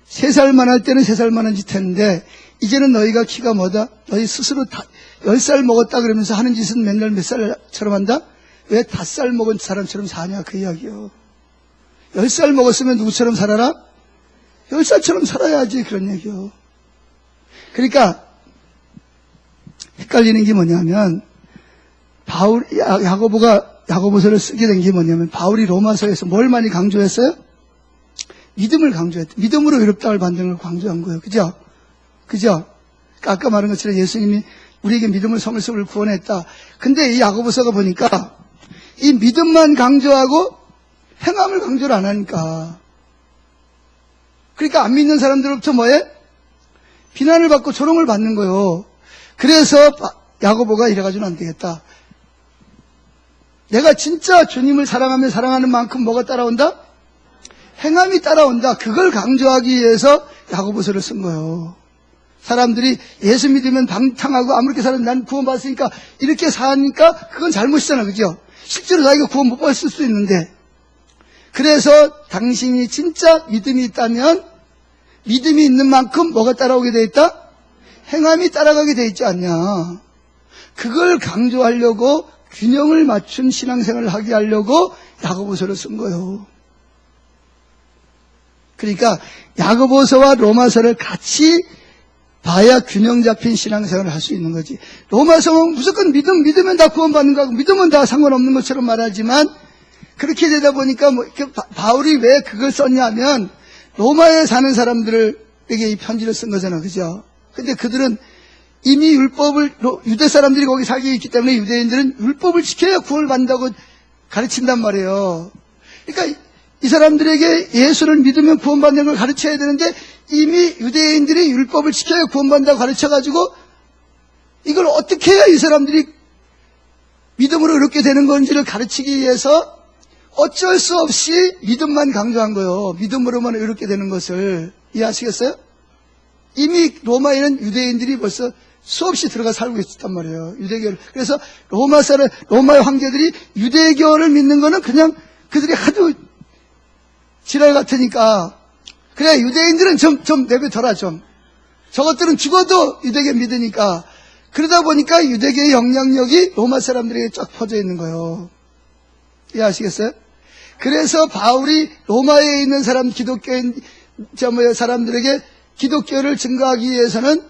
3살만 할 때는 3살만 한 짓 했는데 이제는 너희가 키가 뭐다? 너희 스스로 10살 먹었다 그러면서 하는 짓은 맨날 몇 살처럼 한다? 왜 5살 먹은 사람처럼 사냐? 그 이야기요. 10살 먹었으면 누구처럼 살아라? 10살처럼 살아야지, 그런 얘기요. 그러니까 헷갈리는 게 뭐냐면, 야고보가 야고보서를 쓰게 된 게 뭐냐면, 바울이 로마서에서 뭘 많이 강조했어요? 믿음을 강조했대. 믿음으로 의롭다를 받는 걸 강조한 거예요. 그죠? 그죠? 아까 말한 것처럼 예수님이 우리에게 믿음을 성을 구원했다. 근데 이 야고보서가 보니까 이 믿음만 강조하고 행함을 강조를 안 하니까. 그러니까 안 믿는 사람들로부터 뭐해? 비난을 받고 조롱을 받는 거예요. 그래서 야고보가 이래가지고는 안 되겠다. 내가 진짜 주님을 사랑하며 사랑하는 만큼 뭐가 따라온다? 행함이 따라온다. 그걸 강조하기 위해서 야고보서를 쓴 거예요. 사람들이 예수 믿으면 방탕하고 아무렇게 살아도 난 구원받았으니까 이렇게 사니까 그건 잘못이잖아. 그죠? 실제로 자기가 구원 못 받았을 수도 있는데. 그래서 당신이 진짜 믿음이 있다면 믿음이 있는 만큼 뭐가 따라오게 돼 있다? 행함이 따라가게 돼 있지 않냐. 그걸 강조하려고 균형을 맞춘 신앙생활을 하게 하려고 야고보서를 쓴 거예요. 그러니까 야고보서와 로마서를 같이 봐야 균형 잡힌 신앙생활을 할 수 있는 거지. 로마서는 무조건 믿으면 다 구원받는 거고 믿으면 다 상관없는 것처럼 말하지만 그렇게 되다 보니까 바울이 왜 그걸 썼냐면 로마에 사는 사람들에게 이 편지를 쓴 거잖아. 그죠? 근데 그들은 이미 율법을, 유대 사람들이 거기 살고 있기 때문에 유대인들은 율법을 지켜야 구원을 받는다고 가르친단 말이에요. 그러니까 이 사람들에게 예수를 믿으면 구원받는 걸 가르쳐야 되는데 이미 유대인들이 율법을 지켜야 구원받는다고 가르쳐가지고 이걸 어떻게 해야 이 사람들이 믿음으로 이렇게 되는 건지를 가르치기 위해서 어쩔 수 없이 믿음만 강조한 거예요. 믿음으로만 이렇게 되는 것을. 이해하시겠어요? 이미 로마에는 유대인들이 벌써 수없이 들어가 살고 있었단 말이에요. 유대교를. 그래서 로마의 황제들이 유대교를 믿는 거는 그냥 그들이 하도 지랄 같으니까. 그래, 유대인들은 좀 내버려둬라, 좀. 저것들은 죽어도 유대교 믿으니까. 그러다 보니까 유대교의 영향력이 로마 사람들에게 쫙 퍼져 있는 거예요. 이해하시겠어요? 그래서 바울이 로마에 있는 기독교인, 사람들에게 기독교를 증거하기 위해서는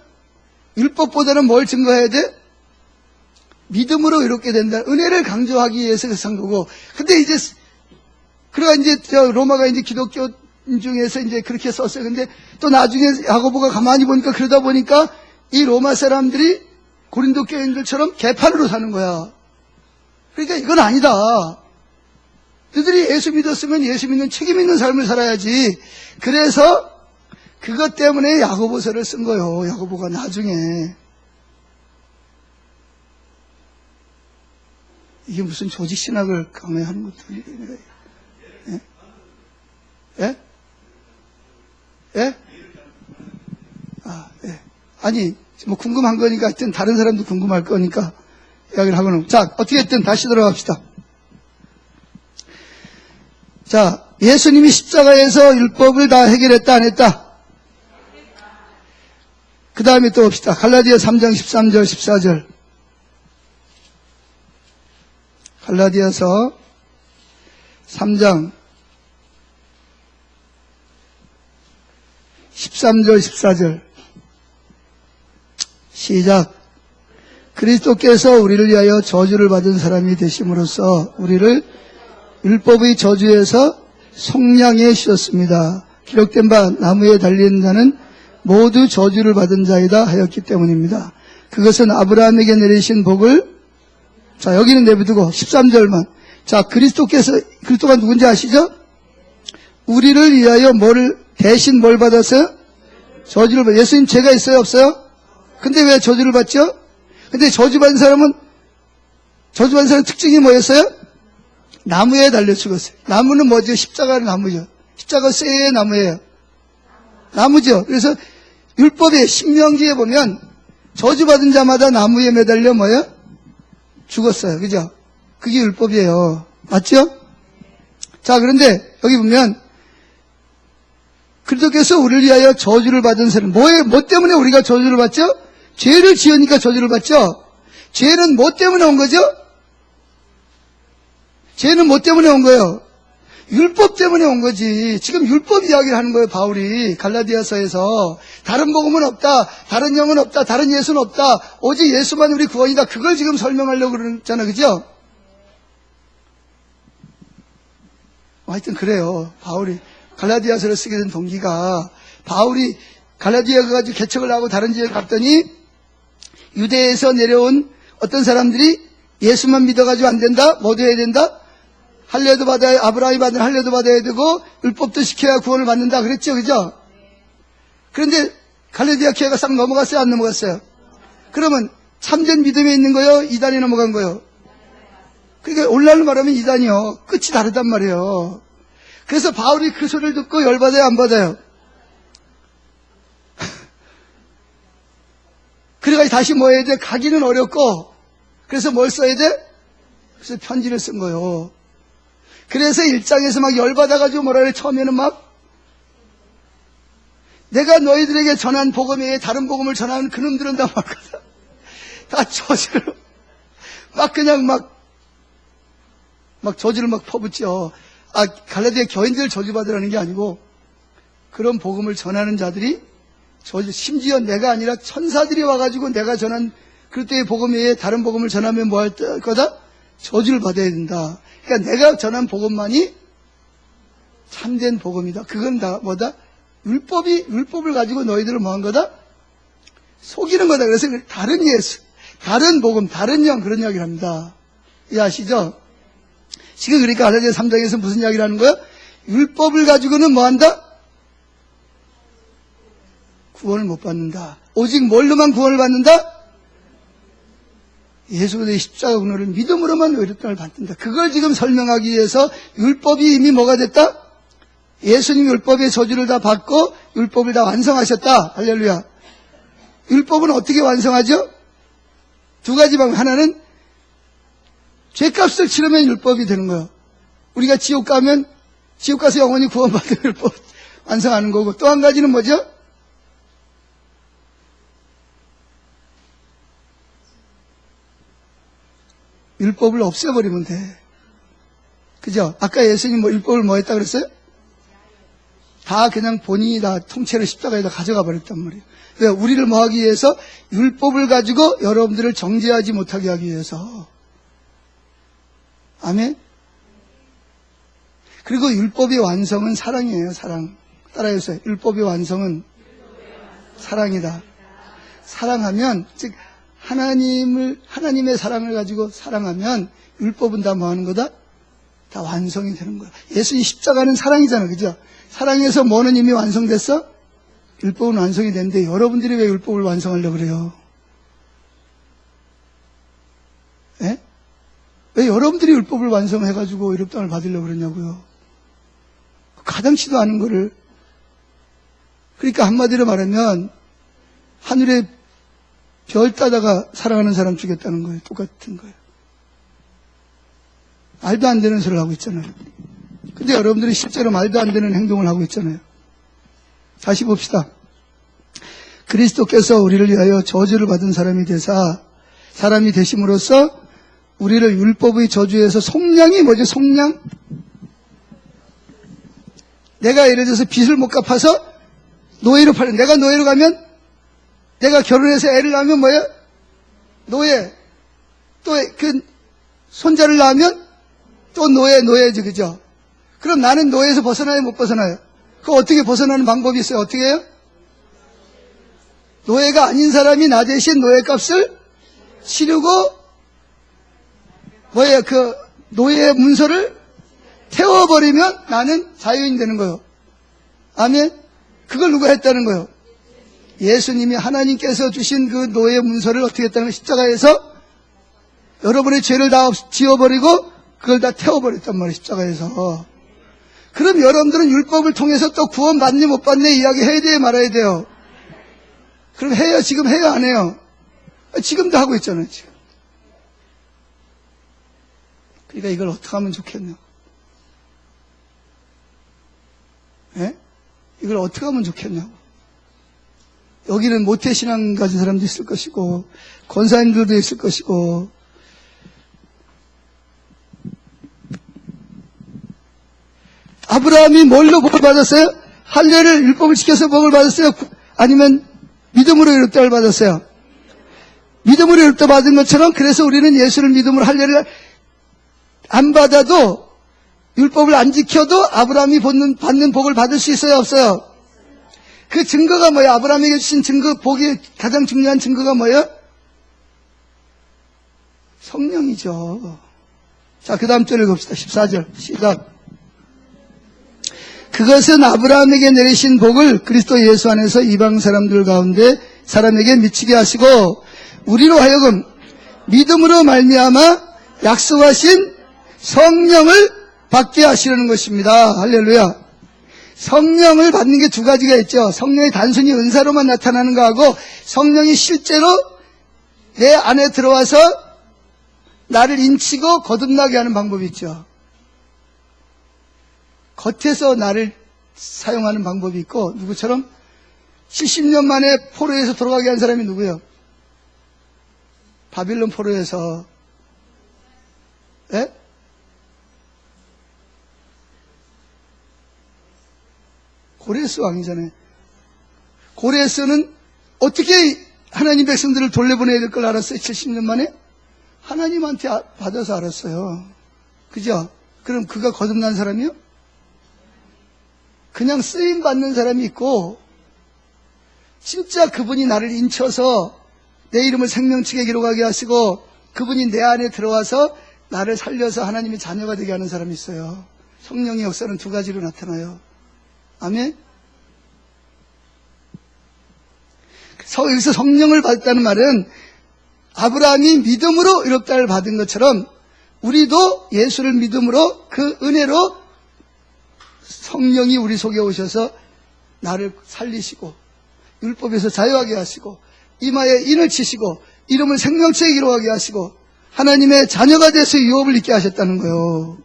율법보다는 뭘 증거해야 돼? 믿음으로 이렇게 된다. 은혜를 강조하기 위해서 그런 거고. 근데 이제, 그러가 이제, 로마가 이제 기독교 중에서 이제 그렇게 썼어요. 근데 또 나중에 야고보가 가만히 보니까 그러다 보니까 이 로마 사람들이 고린도 교인들처럼 개판으로 사는 거야. 그러니까 이건 아니다. 너희들이 예수 믿었으면 예수 믿는 책임 있는 삶을 살아야지. 그래서 그것 때문에 야고보서를 쓴 거예요. 야고보가 나중에. 이게 무슨 조직신학을 강요하는 것도 아니고. 예? 예? 예? 예. 아니, 뭐 궁금한 거니까 하여튼 다른 사람도 궁금할 거니까 이야기를 하고는. 자, 어떻게든 다시 돌아갑시다. 자, 예수님이 십자가에서 율법을 다 해결했다, 안 했다? 그 다음에 또 봅시다. 갈라디아 3장 13절, 14절. 갈라디아서 3장 13절, 14절. 시작. 그리스도께서 우리를 위하여 저주를 받은 사람이 되심으로써 우리를 율법의 저주에서 속량해 주셨습니다. 기록된 바 나무에 달린 자는 모두 저주를 받은 자이다 하였기 때문입니다. 그것은 아브라함에게 내리신 복을, 자, 여기는 내비두고 13절만. 자, 그리스도가 누군지 아시죠? 우리를 위하여 대신 뭘 받았어요? 저주를 받았어요. 예수님 죄가 있어요, 없어요? 근데 왜 저주를 받죠? 근데 저주받은 사람은 특징이 뭐였어요? 나무에 달려 죽었어요. 나무는 뭐죠? 십자가는 나무죠. 십자가 쇠의 나무예요. 나무죠. 그래서 율법의 신명기에 보면 저주받은 자마다 나무에 매달려 뭐예요? 죽었어요. 그죠? 그게 율법이에요. 맞죠? 자, 그런데 여기 보면 그리스도께서 우리를 위하여 저주를 받은 사람, 뭐 때문에 우리가 저주를 받죠? 죄를 지으니까 저주를 받죠? 죄는 뭐 때문에 온 거죠? 죄는 뭐 때문에 온 거예요? 율법 때문에 온 거지. 지금 율법 이야기를 하는 거예요, 바울이. 갈라디아서에서. 다른 복음은 없다. 다른 영은 없다. 다른 예수는 없다. 오직 예수만 우리 구원이다. 그걸 지금 설명하려고 그러잖아. 그죠? 하여튼 그래요. 바울이 갈라디아서를 쓰게 된 동기가, 바울이 갈라디아 가지고 개척을 하고 다른 지역에 갔더니 유대에서 내려온 어떤 사람들이 예수만 믿어가지고 안 된다? 뭐도 해야 된다? 할례도 받아야, 아브라함이 받은 할례도 받아야 되고 율법도 지켜야 구원을 받는다 그랬죠, 그죠? 그런데 갈라디아 교회가 싹 넘어갔어요, 안 넘어갔어요? 그러면 참된 믿음에 있는 거요, 이단에 넘어간 거요? 그러니까 오늘날로 말하면 이단이요. 끝이 다르단 말이에요. 그래서 바울이 그 소리를 듣고 열받아요, 안 받아요? 그래가지고 다시 뭐 해야 돼? 가기는 어렵고, 그래서 뭘 써야 돼? 그래서 편지를 쓴 거예요. 그래서 1장에서 막 열받아가지고 뭐라 그래, 처음에는 막, 내가 너희들에게 전한 복음 외에 다른 복음을 전하는 그놈들은 다 막, 다 저주를, 막 그냥 막 저주를 막 퍼붓죠. 갈라디아 교인들 저주받으라는 게 아니고, 그런 복음을 전하는 자들이 심지어 내가 아니라 천사들이 와가지고 내가 전한 그때의 복음 외에 다른 복음을 전하면 뭐 할 거다? 저주를 받아야 된다. 그러니까 내가 전한 복음만이 참된 복음이다. 그건 다 뭐다? 율법을 가지고 너희들을 뭐 한 거다? 속이는 거다. 그래서 다른 예수, 다른 복음, 다른 영, 그런 이야기를 합니다. 이해하시죠? 지금 그러니까 갈라디아 3장에서 무슨 이야기를 하는 거야? 율법을 가지고는 뭐 한다? 구원을 못 받는다. 오직 뭘로만 구원을 받는다? 예수 그리스도의 십자가 공로를 믿음으로만 의롭다를 받는다. 그걸 지금 설명하기 위해서 율법이 이미 뭐가 됐다? 예수님이 율법의 저주를 다 받고 율법을 다 완성하셨다. 할렐루야. 율법은 어떻게 완성하죠? 두 가지 방법. 하나는 죄값을 치르면 율법이 되는 거예요. 우리가 지옥 가서 영원히 구원받은 율법 완성하는 거고, 또 한 가지는 뭐죠? 율법을 없애버리면 돼. 그죠? 아까 예수님 율법을 뭐 했다 그랬어요? 다 그냥 본인이 다 통째로 십자가에다 가져가 버렸단 말이에요. 왜? 우리를 뭐 하기 위해서? 율법을 가지고 여러분들을 정죄하지 못하게 하기 위해서. 아멘? 그리고 율법의 완성은 사랑이에요, 사랑. 따라해주세요. 율법의 완성은 사랑이다. 사랑하면, 즉, 하나님의 사랑을 가지고 사랑하면 율법은 다 뭐 하는 거다? 다 완성이 되는 거야. 예수님 십자가는 사랑이잖아. 그죠? 사랑에서 뭐는 이미 완성됐어? 율법은 완성이 됐는데 여러분들이 왜 율법을 완성하려고 그래요? 예? 왜 여러분들이 율법을 완성해가지고 의롭다함을 받으려고 그러냐고요? 가당치도 않은 거를. 그러니까 한마디로 말하면 하늘에 별 따다가 사랑하는 사람 죽였다는 거예요. 똑같은 거예요. 말도 안 되는 소리를 하고 있잖아요. 근데 여러분들이 실제로 말도 안 되는 행동을 하고 있잖아요. 다시 봅시다. 그리스도께서 우리를 위하여 저주를 받은 사람이 되심으로써 우리를 율법의 저주에서 속량이 뭐죠? 속량? 내가 예를 들어서 빚을 못 갚아서 노예로 팔려. 내가 노예로 가면, 내가 결혼해서 애를 낳으면 뭐예요? 노예. 또 그 손자를 낳으면 또 노예지, 그죠? 그럼 나는 노예에서 벗어나요, 못 벗어나요? 그거 어떻게 벗어나는 방법이 있어요? 어떻게 해요? 노예가 아닌 사람이 나 대신 노예값을 치르고 그 노예의 문서를 태워버리면 나는 자유인이 되는 거예요. 아멘? 그걸 누가 했다는 거예요? 예수님이 하나님께서 주신 그 노예 문서를 어떻게 했다는 거예요? 십자가에서 여러분의 죄를 다 지워버리고 그걸 다 태워버렸단 말이에요. 십자가에서. 그럼 여러분들은 율법을 통해서 또 구원 받니 못 받니 이야기 해야 돼요, 말아야 돼요? 그럼 해요? 지금 해요, 안 해요? 지금도 하고 있잖아요, 지금. 그러니까 이걸 어떻게 하면 좋겠냐? 예? 이걸 어떻게 하면 좋겠냐고. 여기는 모태신앙 가진 사람도 있을 것이고, 권사님들도 있을 것이고, 아브라함이 뭘로 복을 받았어요? 할례를 율법을 지켜서 복을 받았어요? 아니면 믿음으로 이롭다를 받았어요? 믿음으로 이롭다 받은 것처럼 그래서 우리는 예수를 믿음으로 할례를 안 받아도 율법을 안 지켜도 아브라함이 받는 복을 받을 수 있어요? 없어요? 그 증거가 뭐예요? 아브라함에게 주신 증거, 복의 가장 중요한 증거가 뭐예요? 성령이죠. 자, 그 다음 절 읽읍시다. 14절 시작. 그것은 아브라함에게 내리신 복을 그리스도 예수 안에서 이방 사람들 가운데 사람에게 미치게 하시고 우리로 하여금 믿음으로 말미암아 약속하신 성령을 받게 하시려는 것입니다. 할렐루야. 성령을 받는 게 두 가지가 있죠. 성령이 단순히 은사로만 나타나는 거하고 성령이 실제로 내 안에 들어와서 나를 인치고 거듭나게 하는 방법이 있죠. 겉에서 나를 사용하는 방법이 있고, 누구처럼 70년 만에 포로에서 돌아가게 한 사람이 누구예요? 바빌론 포로에서. 예? 고레스 왕이잖아요. 고레스는 어떻게 하나님 백성들을 돌려보내야 될 걸 알았어요? 70년 만에? 하나님한테 받아서 알았어요. 그죠? 그럼 그가 거듭난 사람이요? 그냥 쓰임받는 사람이 있고, 진짜 그분이 나를 인쳐서 내 이름을 생명책에 기록하게 하시고, 그분이 내 안에 들어와서 나를 살려서 하나님의 자녀가 되게 하는 사람이 있어요. 성령의 역사는 두 가지로 나타나요. 아멘? 여기서 성령을 받았다는 말은 아브라함이 믿음으로 이롭다를 받은 것처럼 우리도 예수를 믿음으로 그 은혜로 성령이 우리 속에 오셔서 나를 살리시고 율법에서 자유하게 하시고 이마에 인을 치시고 이름을 생명책에 기록하게 하시고 하나님의 자녀가 돼서 유업을 잊게 하셨다는 거예요.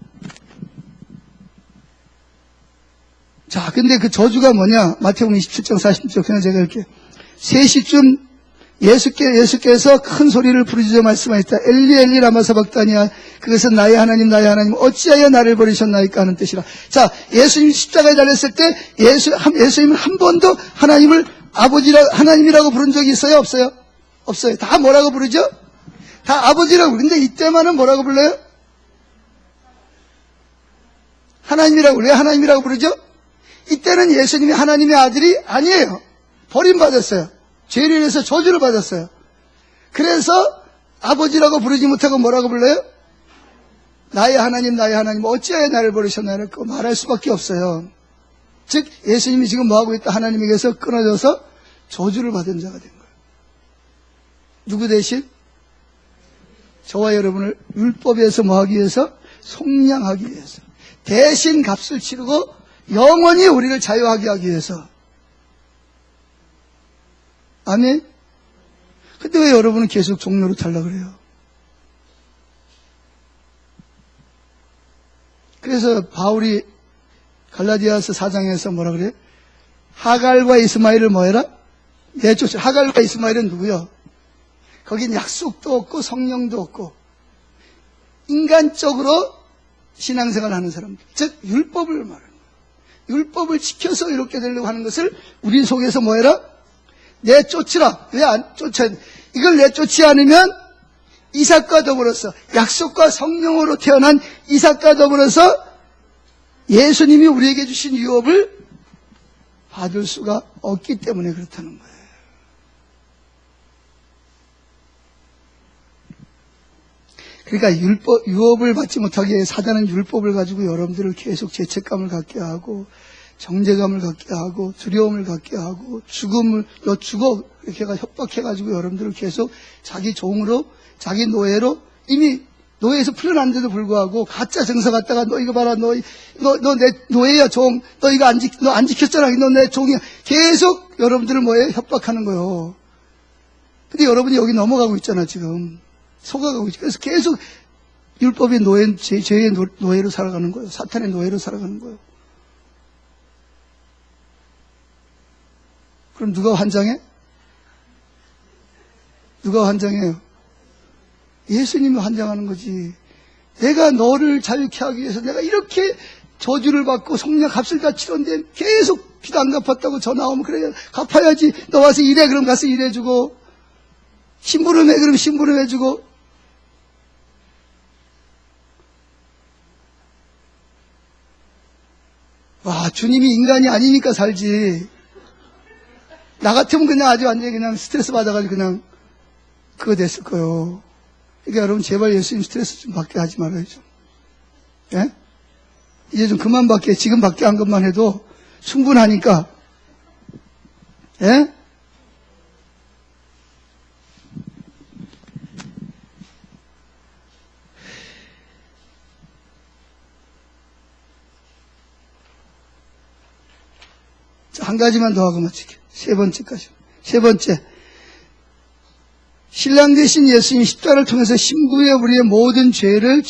자, 근데 그 저주가 뭐냐? 마태복음 27장 46절 그냥 제가 이렇게 3시쯤 예수께서 큰 소리를 부르짖어 말씀하셨다. 엘리 엘리 라마 사박다니야. 그것은 나의 하나님 어찌하여 나를 버리셨나이까 하는 뜻이라. 자, 예수님 십자가에 달렸을 때 예수님은 한 번도 하나님을 하나님이라고 부른 적이 있어요? 없어요? 없어요. 다 뭐라고 부르죠? 다 아버지라고. 근데 이때만은 뭐라고 불러요? 하나님이라고. 왜 하나님이라고 부르죠? 이때는 예수님이 하나님의 아들이 아니에요. 버림받았어요. 죄를 인해서 저주를 받았어요. 그래서 아버지라고 부르지 못하고 뭐라고 불러요? 나의 하나님 어찌하여 나를 버리셨나요? 그거 말할 수밖에 없어요. 즉 예수님이 지금 뭐하고 있다? 하나님에게서 끊어져서 저주를 받은 자가 된 거예요. 누구 대신? 저와 여러분을 율법에서 뭐하기 위해서? 속량하기 위해서. 대신 값을 치르고 영원히 우리를 자유하게 하기 위해서. 아멘? 근데 왜 여러분은 계속 종로로 타려고 그래요? 그래서 바울이 갈라디아서 4장에서 뭐라 그래요? 하갈과 이스마엘을 뭐 해라? 내쫓아. 하갈과 이스마엘은 누구요? 거긴 약속도 없고 성령도 없고 인간적으로 신앙생활을 하는 사람들, 즉 율법을 말하는 거예요. 율법을 지켜서 이렇게 되려고 하는 것을 우리 속에서 뭐 해라? 내쫓으라. 왜 안 쫓아야 돼? 이걸 내쫓지 않으면 이삭과 더불어서 약속과 성령으로 태어난 이삭과 더불어서 예수님이 우리에게 주신 유업을 받을 수가 없기 때문에 그렇다는 거예요. 그러니까 유업을 받지 못하게 사단은 율법을 가지고 여러분들을 계속 죄책감을 갖게 하고 정죄감을 갖게 하고 두려움을 갖게 하고 너 죽어 이렇게 협박해가지고 여러분들을 계속 자기 종으로 자기 노예로 이미 노예에서 풀려났는데도 불구하고 가짜 증서 갖다가 너 이거 봐라 너 내 노예야 종 너 이거 너 안 지켰잖아 너 내 종이야 계속 여러분들을 뭐에 협박하는 거예요. 근데 여러분이 여기 넘어가고 있잖아 지금 속아가고 있죠. 그래서 계속 율법의 노예 죄의 노예로 살아가는 거예요. 사탄의 노예로 살아가는 거예요. 그럼 누가 환장해? 누가 환장해요? 예수님이 환장하는 거지. 내가 너를 자유케 하기 위해서 내가 이렇게 저주를 받고 성령 값을 다 치렀는데 계속 빚 안 갚았다고 전화 오면 그래 갚아야지. 너 와서 일해 그럼 가서 일해주고 심부름 해 그럼 심부름 해주고 와 주님이 인간이 아니니까 살지. 나 같으면 그냥 아주 완전히 그냥 스트레스 받아가지고 그냥 그거 됐을 거예요. 그러니까 여러분 제발 예수님 스트레스 좀 받게 하지 말아요 좀. 예? 이제 좀 그만 받게 지금 받게 한 것만 해도 충분하니까. 예? 자, 한 가지만 더 하고 마칠게요. 세 번째까지. 세 번째. 신랑 되신 예수님 십자가를 통해서 신부의 우리의 모든 죄를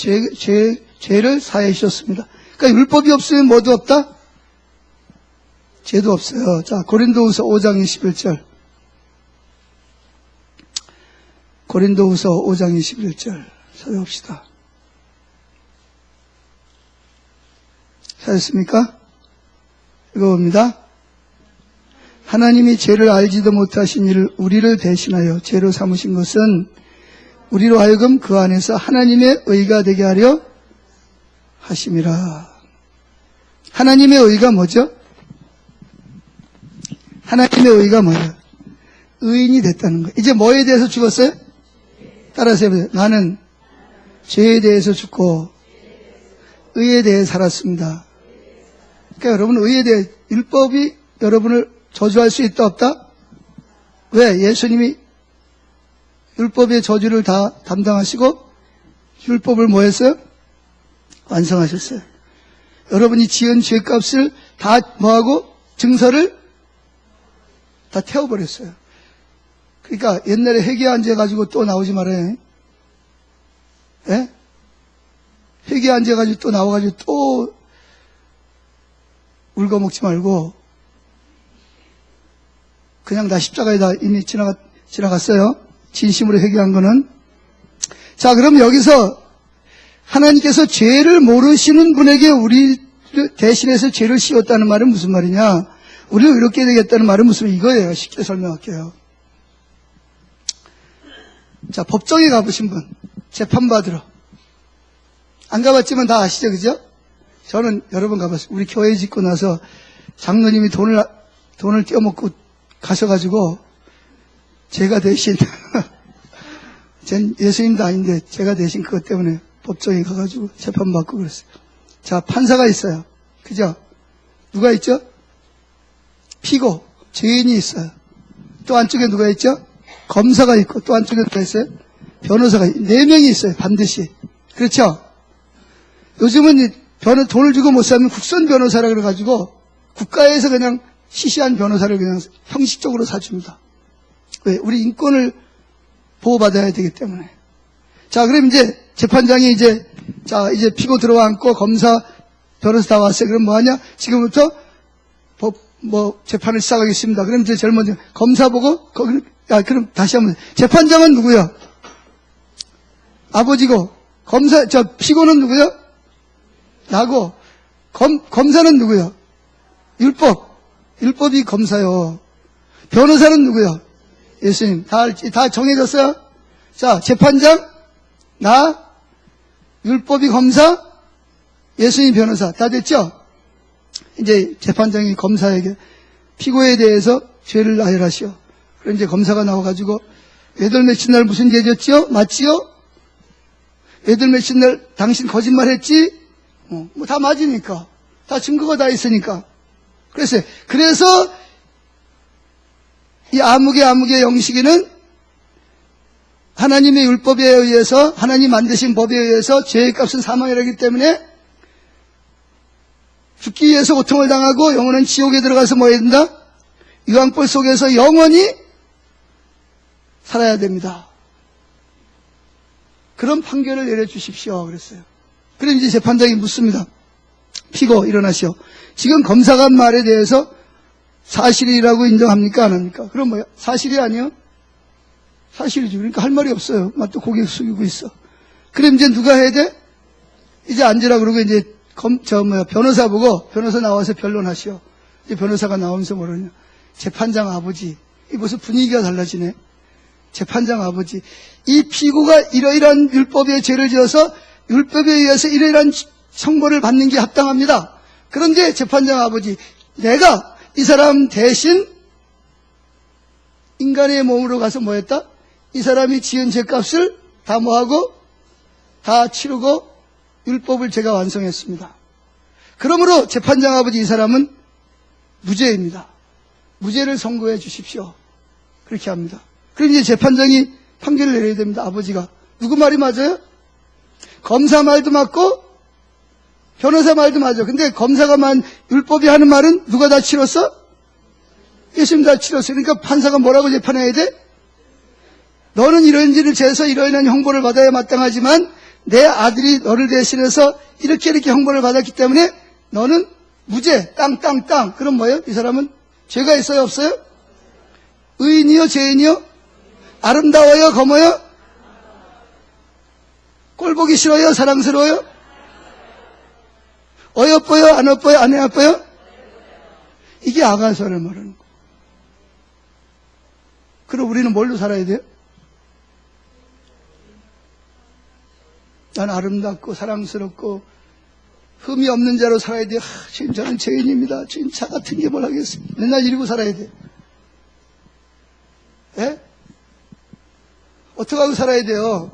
사해 주셨습니다. 그러니까 율법이 없으면 뭐도 없다? 죄도 없어요. 자, 고린도후서 5장 21절. 고린도후서 5장 21절. 찾아봅시다. 찾았습니까? 읽어봅니다. 하나님이 죄를 알지도 못하신 이를 우리를 대신하여 죄로 삼으신 것은 우리로 하여금 그 안에서 하나님의 의가 되게 하려 하심이라. 하나님의 의가 뭐죠? 하나님의 의가 뭐예요? 의인이 됐다는 거예요. 이제 뭐에 대해서 죽었어요? 따라서 해보세요. 나는 죄에 대해서 죽고 의에 대해 살았습니다. 그러니까 여러분 의에 대해 율법이 여러분을 저주할 수 있다 없다? 왜? 예수님이 율법의 저주를 다 담당하시고 율법을 뭐 했어요? 완성하셨어요. 여러분이 지은 죄값을 다 뭐하고? 증서를 다 태워버렸어요. 그러니까 옛날에 회개한죄 가지고 또 나오지 말아요. 예? 회개한죄 가지고 또 나와가지고 또 울거먹지 말고 그냥 다 십자가에 다 이미 지나갔어요. 진심으로 회개한 거는. 자, 그럼 여기서 하나님께서 죄를 모르시는 분에게 우리 대신해서 죄를 씌웠다는 말은 무슨 말이냐? 우리를 이렇게 되겠다는 말은 무슨 이거예요. 쉽게 설명할게요. 자, 법정에 가보신 분, 재판받으러. 안 가봤지만 다 아시죠, 그죠? 저는 여러 번 가봤어요. 우리 교회 짓고 나서 장로님이 돈을 떼어먹고 가셔가지고 제가 대신 전 예수님도 아닌데 제가 대신 그것 때문에 법정에 가가지고 재판받고 그랬어요. 자, 판사가 있어요. 그죠? 누가 있죠? 피고 죄인이 있어요. 또 안쪽에 누가 있죠? 검사가 있고 또 안쪽에 누가 있어요? 변호사가 4명이 있어요. 반드시. 그렇죠? 요즘은 돈을 주고 못 사면 국선 변호사라 그래가지고 국가에서 그냥 시시한 변호사를 그냥 형식적으로 사줍니다. 왜? 우리 인권을 보호받아야 되기 때문에. 자, 그럼 이제 재판장이 이제 피고 들어앉고 검사, 변호사 다 왔어요. 그럼 뭐 하냐? 지금부터 재판을 시작하겠습니다. 그럼 이제 젊은 검사 보고, 그럼 다시 한번. 재판장은 누구야? 아버지고, 피고는 누구야? 나고, 검사는 누구야? 율법이 검사요. 변호사는 누구야? 예수님. 다 정해졌어요? 자, 재판장, 나, 율법이 검사, 예수님 변호사. 다 됐죠? 이제 재판장이 검사에게 피고에 대해서 죄를 나열하시오. 그럼 이제 검사가 나와가지고, 몇월 며칠 날 무슨 죄 졌지요? 맞지요? 몇월 며칠 날 당신 거짓말 했지? 뭐 다 맞으니까. 다 증거가 다 있으니까. 그래서 이 아무개 영식이는 하나님의 율법에 의해서, 하나님 만드신 법에 의해서 죄의 값은 사망이라기 때문에 죽기 위해서 고통을 당하고 영혼은 지옥에 들어가서 뭐 해야 된다? 유황불 속에서 영원히 살아야 됩니다. 그런 판결을 내려주십시오. 그랬어요. 그럼 이제 재판장이 묻습니다. 피고 일어나시오. 지금 검사가 한 말에 대해서 사실이라고 인정합니까? 안 합니까? 그럼 뭐야? 사실이 아니요? 사실이죠. 그러니까 할 말이 없어요. 또 고개 숙이고 있어. 그럼 이제 누가 해야 돼? 이제 앉으라 그러고 이제 변호사 보고 변호사 나와서 변론하시오. 이제 변호사가 나오면서 뭐라냐? 재판장 아버지. 이 무슨 분위기가 달라지네. 재판장 아버지. 이 피고가 이러이러한 율법의 죄를 지어서 율법에 의해서 이러이러한 형벌을 받는 게 합당합니다. 그런데 재판장 아버지, 내가 이 사람 대신 인간의 몸으로 가서 뭐 했다? 이 사람이 지은 죄값을 다 뭐하고? 다 치르고 율법을 제가 완성했습니다. 그러므로 재판장 아버지 이 사람은 무죄입니다. 무죄를 선고해 주십시오. 그렇게 합니다. 그럼 이제 재판장이 판결을 내려야 됩니다. 아버지가. 누구 말이 맞아요? 검사 말도 맞고 변호사 말도 맞아. 근데 검사가 율법이 하는 말은 누가 다 치렀어? 예수님 다 치렀어요. 그러니까 판사가 뭐라고 재판해야 돼? 너는 이런 일을 죄해서 이러이러한 형벌을 받아야 마땅하지만 내 아들이 너를 대신해서 이렇게 형벌을 받았기 때문에 너는 무죄, 땅. 그럼 뭐예요? 이 사람은 죄가 있어요? 없어요? 의인이요? 죄인이요? 아름다워요? 검어요? 꼴 보기 싫어요? 사랑스러워요? 어여뻐요? 안 어뻐요? 안 예뻐요? 이게 아가서를 말하는 거. 그럼 우리는 뭘로 살아야 돼요? 난 아름답고 사랑스럽고 흠이 없는 자로 살아야 돼요. 지금 저는 죄인입니다. 지금 차 같은 게 뭘 하겠습니까? 맨날 이러고 살아야 돼요. 예? 어떻게 하고 살아야 돼요?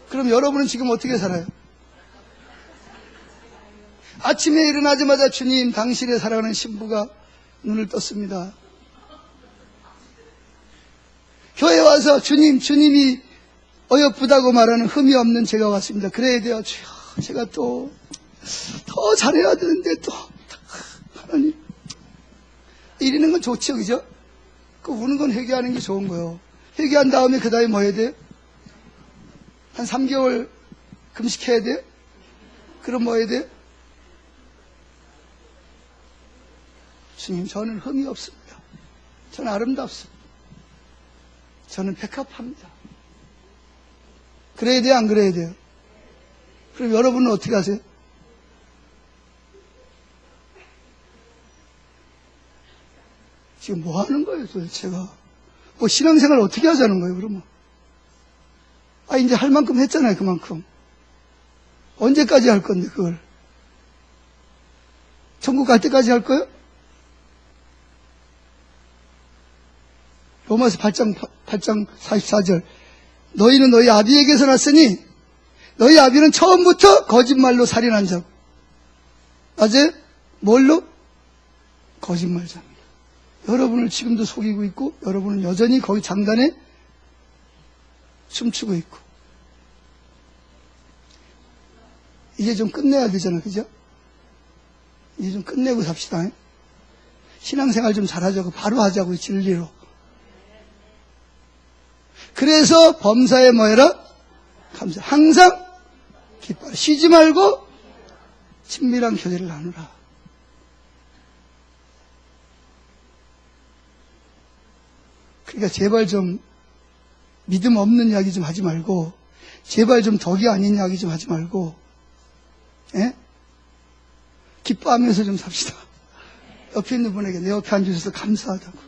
그럼 여러분은 지금 어떻게 살아요? 아침에 일어나자마자 주님, 당신의 사랑하는 신부가 눈을 떴습니다. 교회 와서 주님이 어여쁘다고 말하는 흠이 없는 제가 왔습니다. 그래야 돼요. 주여, 제가 또 더 잘해야 되는데 또 하나님. 이러는 건 좋죠, 그죠? 그 우는 건 회개하는 게 좋은 거예요. 회개한 다음에 그 다음에 뭐 해야 돼요? 한 3개월 금식해야 돼요? 그럼 뭐 해야 돼요? 주님, 저는 흠이 없습니다. 저는 아름답습니다. 저는 백합합니다. 그래야 돼요? 안 그래야 돼요? 그럼 여러분은 어떻게 하세요? 지금 뭐 하는 거예요, 도대체가? 뭐 신앙생활 어떻게 하자는 거예요, 그러면? 이제 할 만큼 했잖아요, 그만큼. 언제까지 할 건데, 그걸? 천국 갈 때까지 할 거예요? 로마서 8장 44절. 너희는 너희 아비에게서 났으니 너희 아비는 처음부터 거짓말로 살인한 자고. 맞아요? 뭘로? 거짓말자입니다. 여러분을 지금도 속이고 있고 여러분은 여전히 거기 장단에 춤추고 있고. 이제 좀 끝내야 되잖아, 그죠? 이제 좀 끝내고 삽시다. 신앙생활 좀 잘하자고, 바로 하자고, 진리로. 그래서 범사에 뭐 해라? 감사. 항상 기뻐라. 쉬지 말고 친밀한 교제를 나누라. 그러니까 제발 좀 믿음 없는 이야기 좀 하지 말고, 제발 좀 덕이 아닌 이야기 좀 하지 말고, 예? 기뻐하면서 좀 삽시다. 옆에 있는 분에게 내 옆에 앉으셔서 감사하다고.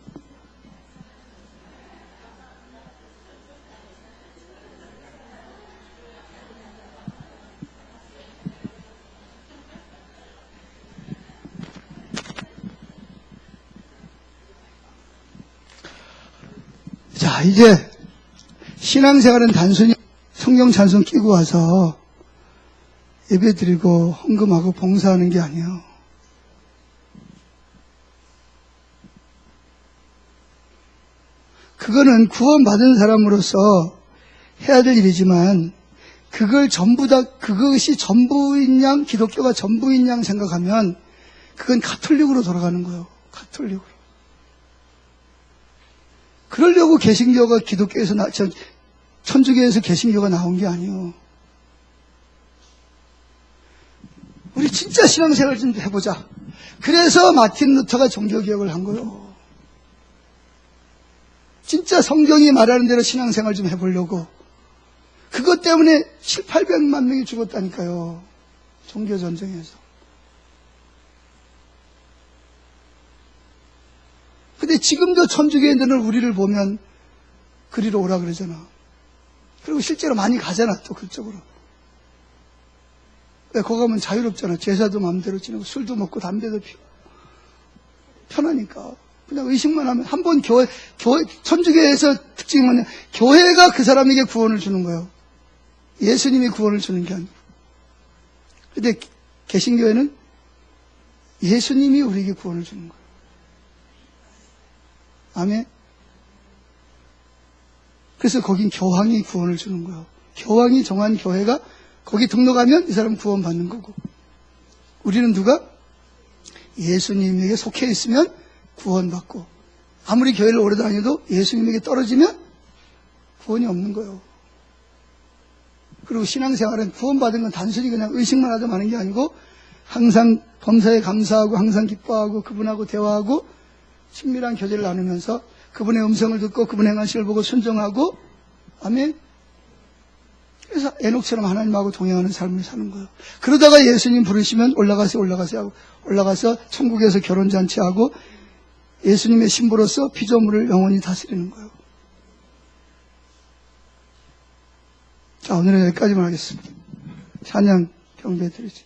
자, 이제 신앙생활은 단순히 성경 찬송 끼고 와서 예배 드리고 헌금하고 봉사하는 게 아니에요. 그거는 구원받은 사람으로서 해야 될 일이지만 그걸 전부 다, 그것이 전부인 양, 기독교가 전부인 양 생각하면 그건 가톨릭으로 돌아가는 거예요. 가톨릭으로. 그러려고 개신교가 기독교에서 천주교에서 개신교가 나온 게 아니에요. 우리 진짜 신앙생활 좀 해보자. 그래서 마틴 루터가 종교개혁을 한 거예요. 진짜 성경이 말하는 대로 신앙생활 좀 해보려고. 그것 때문에 700~800만 명이 죽었다니까요. 종교전쟁에서. 근데 지금도 천주교인들은 우리를 보면 그리로 오라 그러잖아. 그리고 실제로 많이 가잖아, 또 그쪽으로. 왜? 거기 가면 자유롭잖아. 제사도 마음대로 지내고 술도 먹고 담배도 피우고. 편하니까. 그냥 의식만 하면 한 번 천주교에서 특징이 뭐냐. 교회가 그 사람에게 구원을 주는 거예요. 예수님이 구원을 주는 게 아니고. 근데 개신교회는 예수님이 우리에게 구원을 주는 거예요. 아멘. 그래서 거긴 교황이 구원을 주는 거예요. 교황이 정한 교회가 거기 등록하면 이 사람 구원 받는 거고. 우리는 누가? 예수님에게 속해 있으면 구원받고, 아무리 교회를 오래 다녀도 예수님에게 떨어지면 구원이 없는 거예요. 그리고 신앙생활은 구원받은 건 단순히 그냥 의식만 하다 마는 게 아니고 항상 범사에 감사하고 항상 기뻐하고 그분하고 대화하고 친밀한 교제를 나누면서 그분의 음성을 듣고 그분의 행하심을 보고 순종하고, 아멘. 그래서 에녹처럼 하나님하고 동행하는 삶을 사는 거예요. 그러다가 예수님 부르시면 올라가세요 하고 올라가서 천국에서 결혼잔치하고 예수님의 신부로서 피조물을 영원히 다스리는 거예요. 자, 오늘은 여기까지만 하겠습니다. 찬양 경배 드리죠.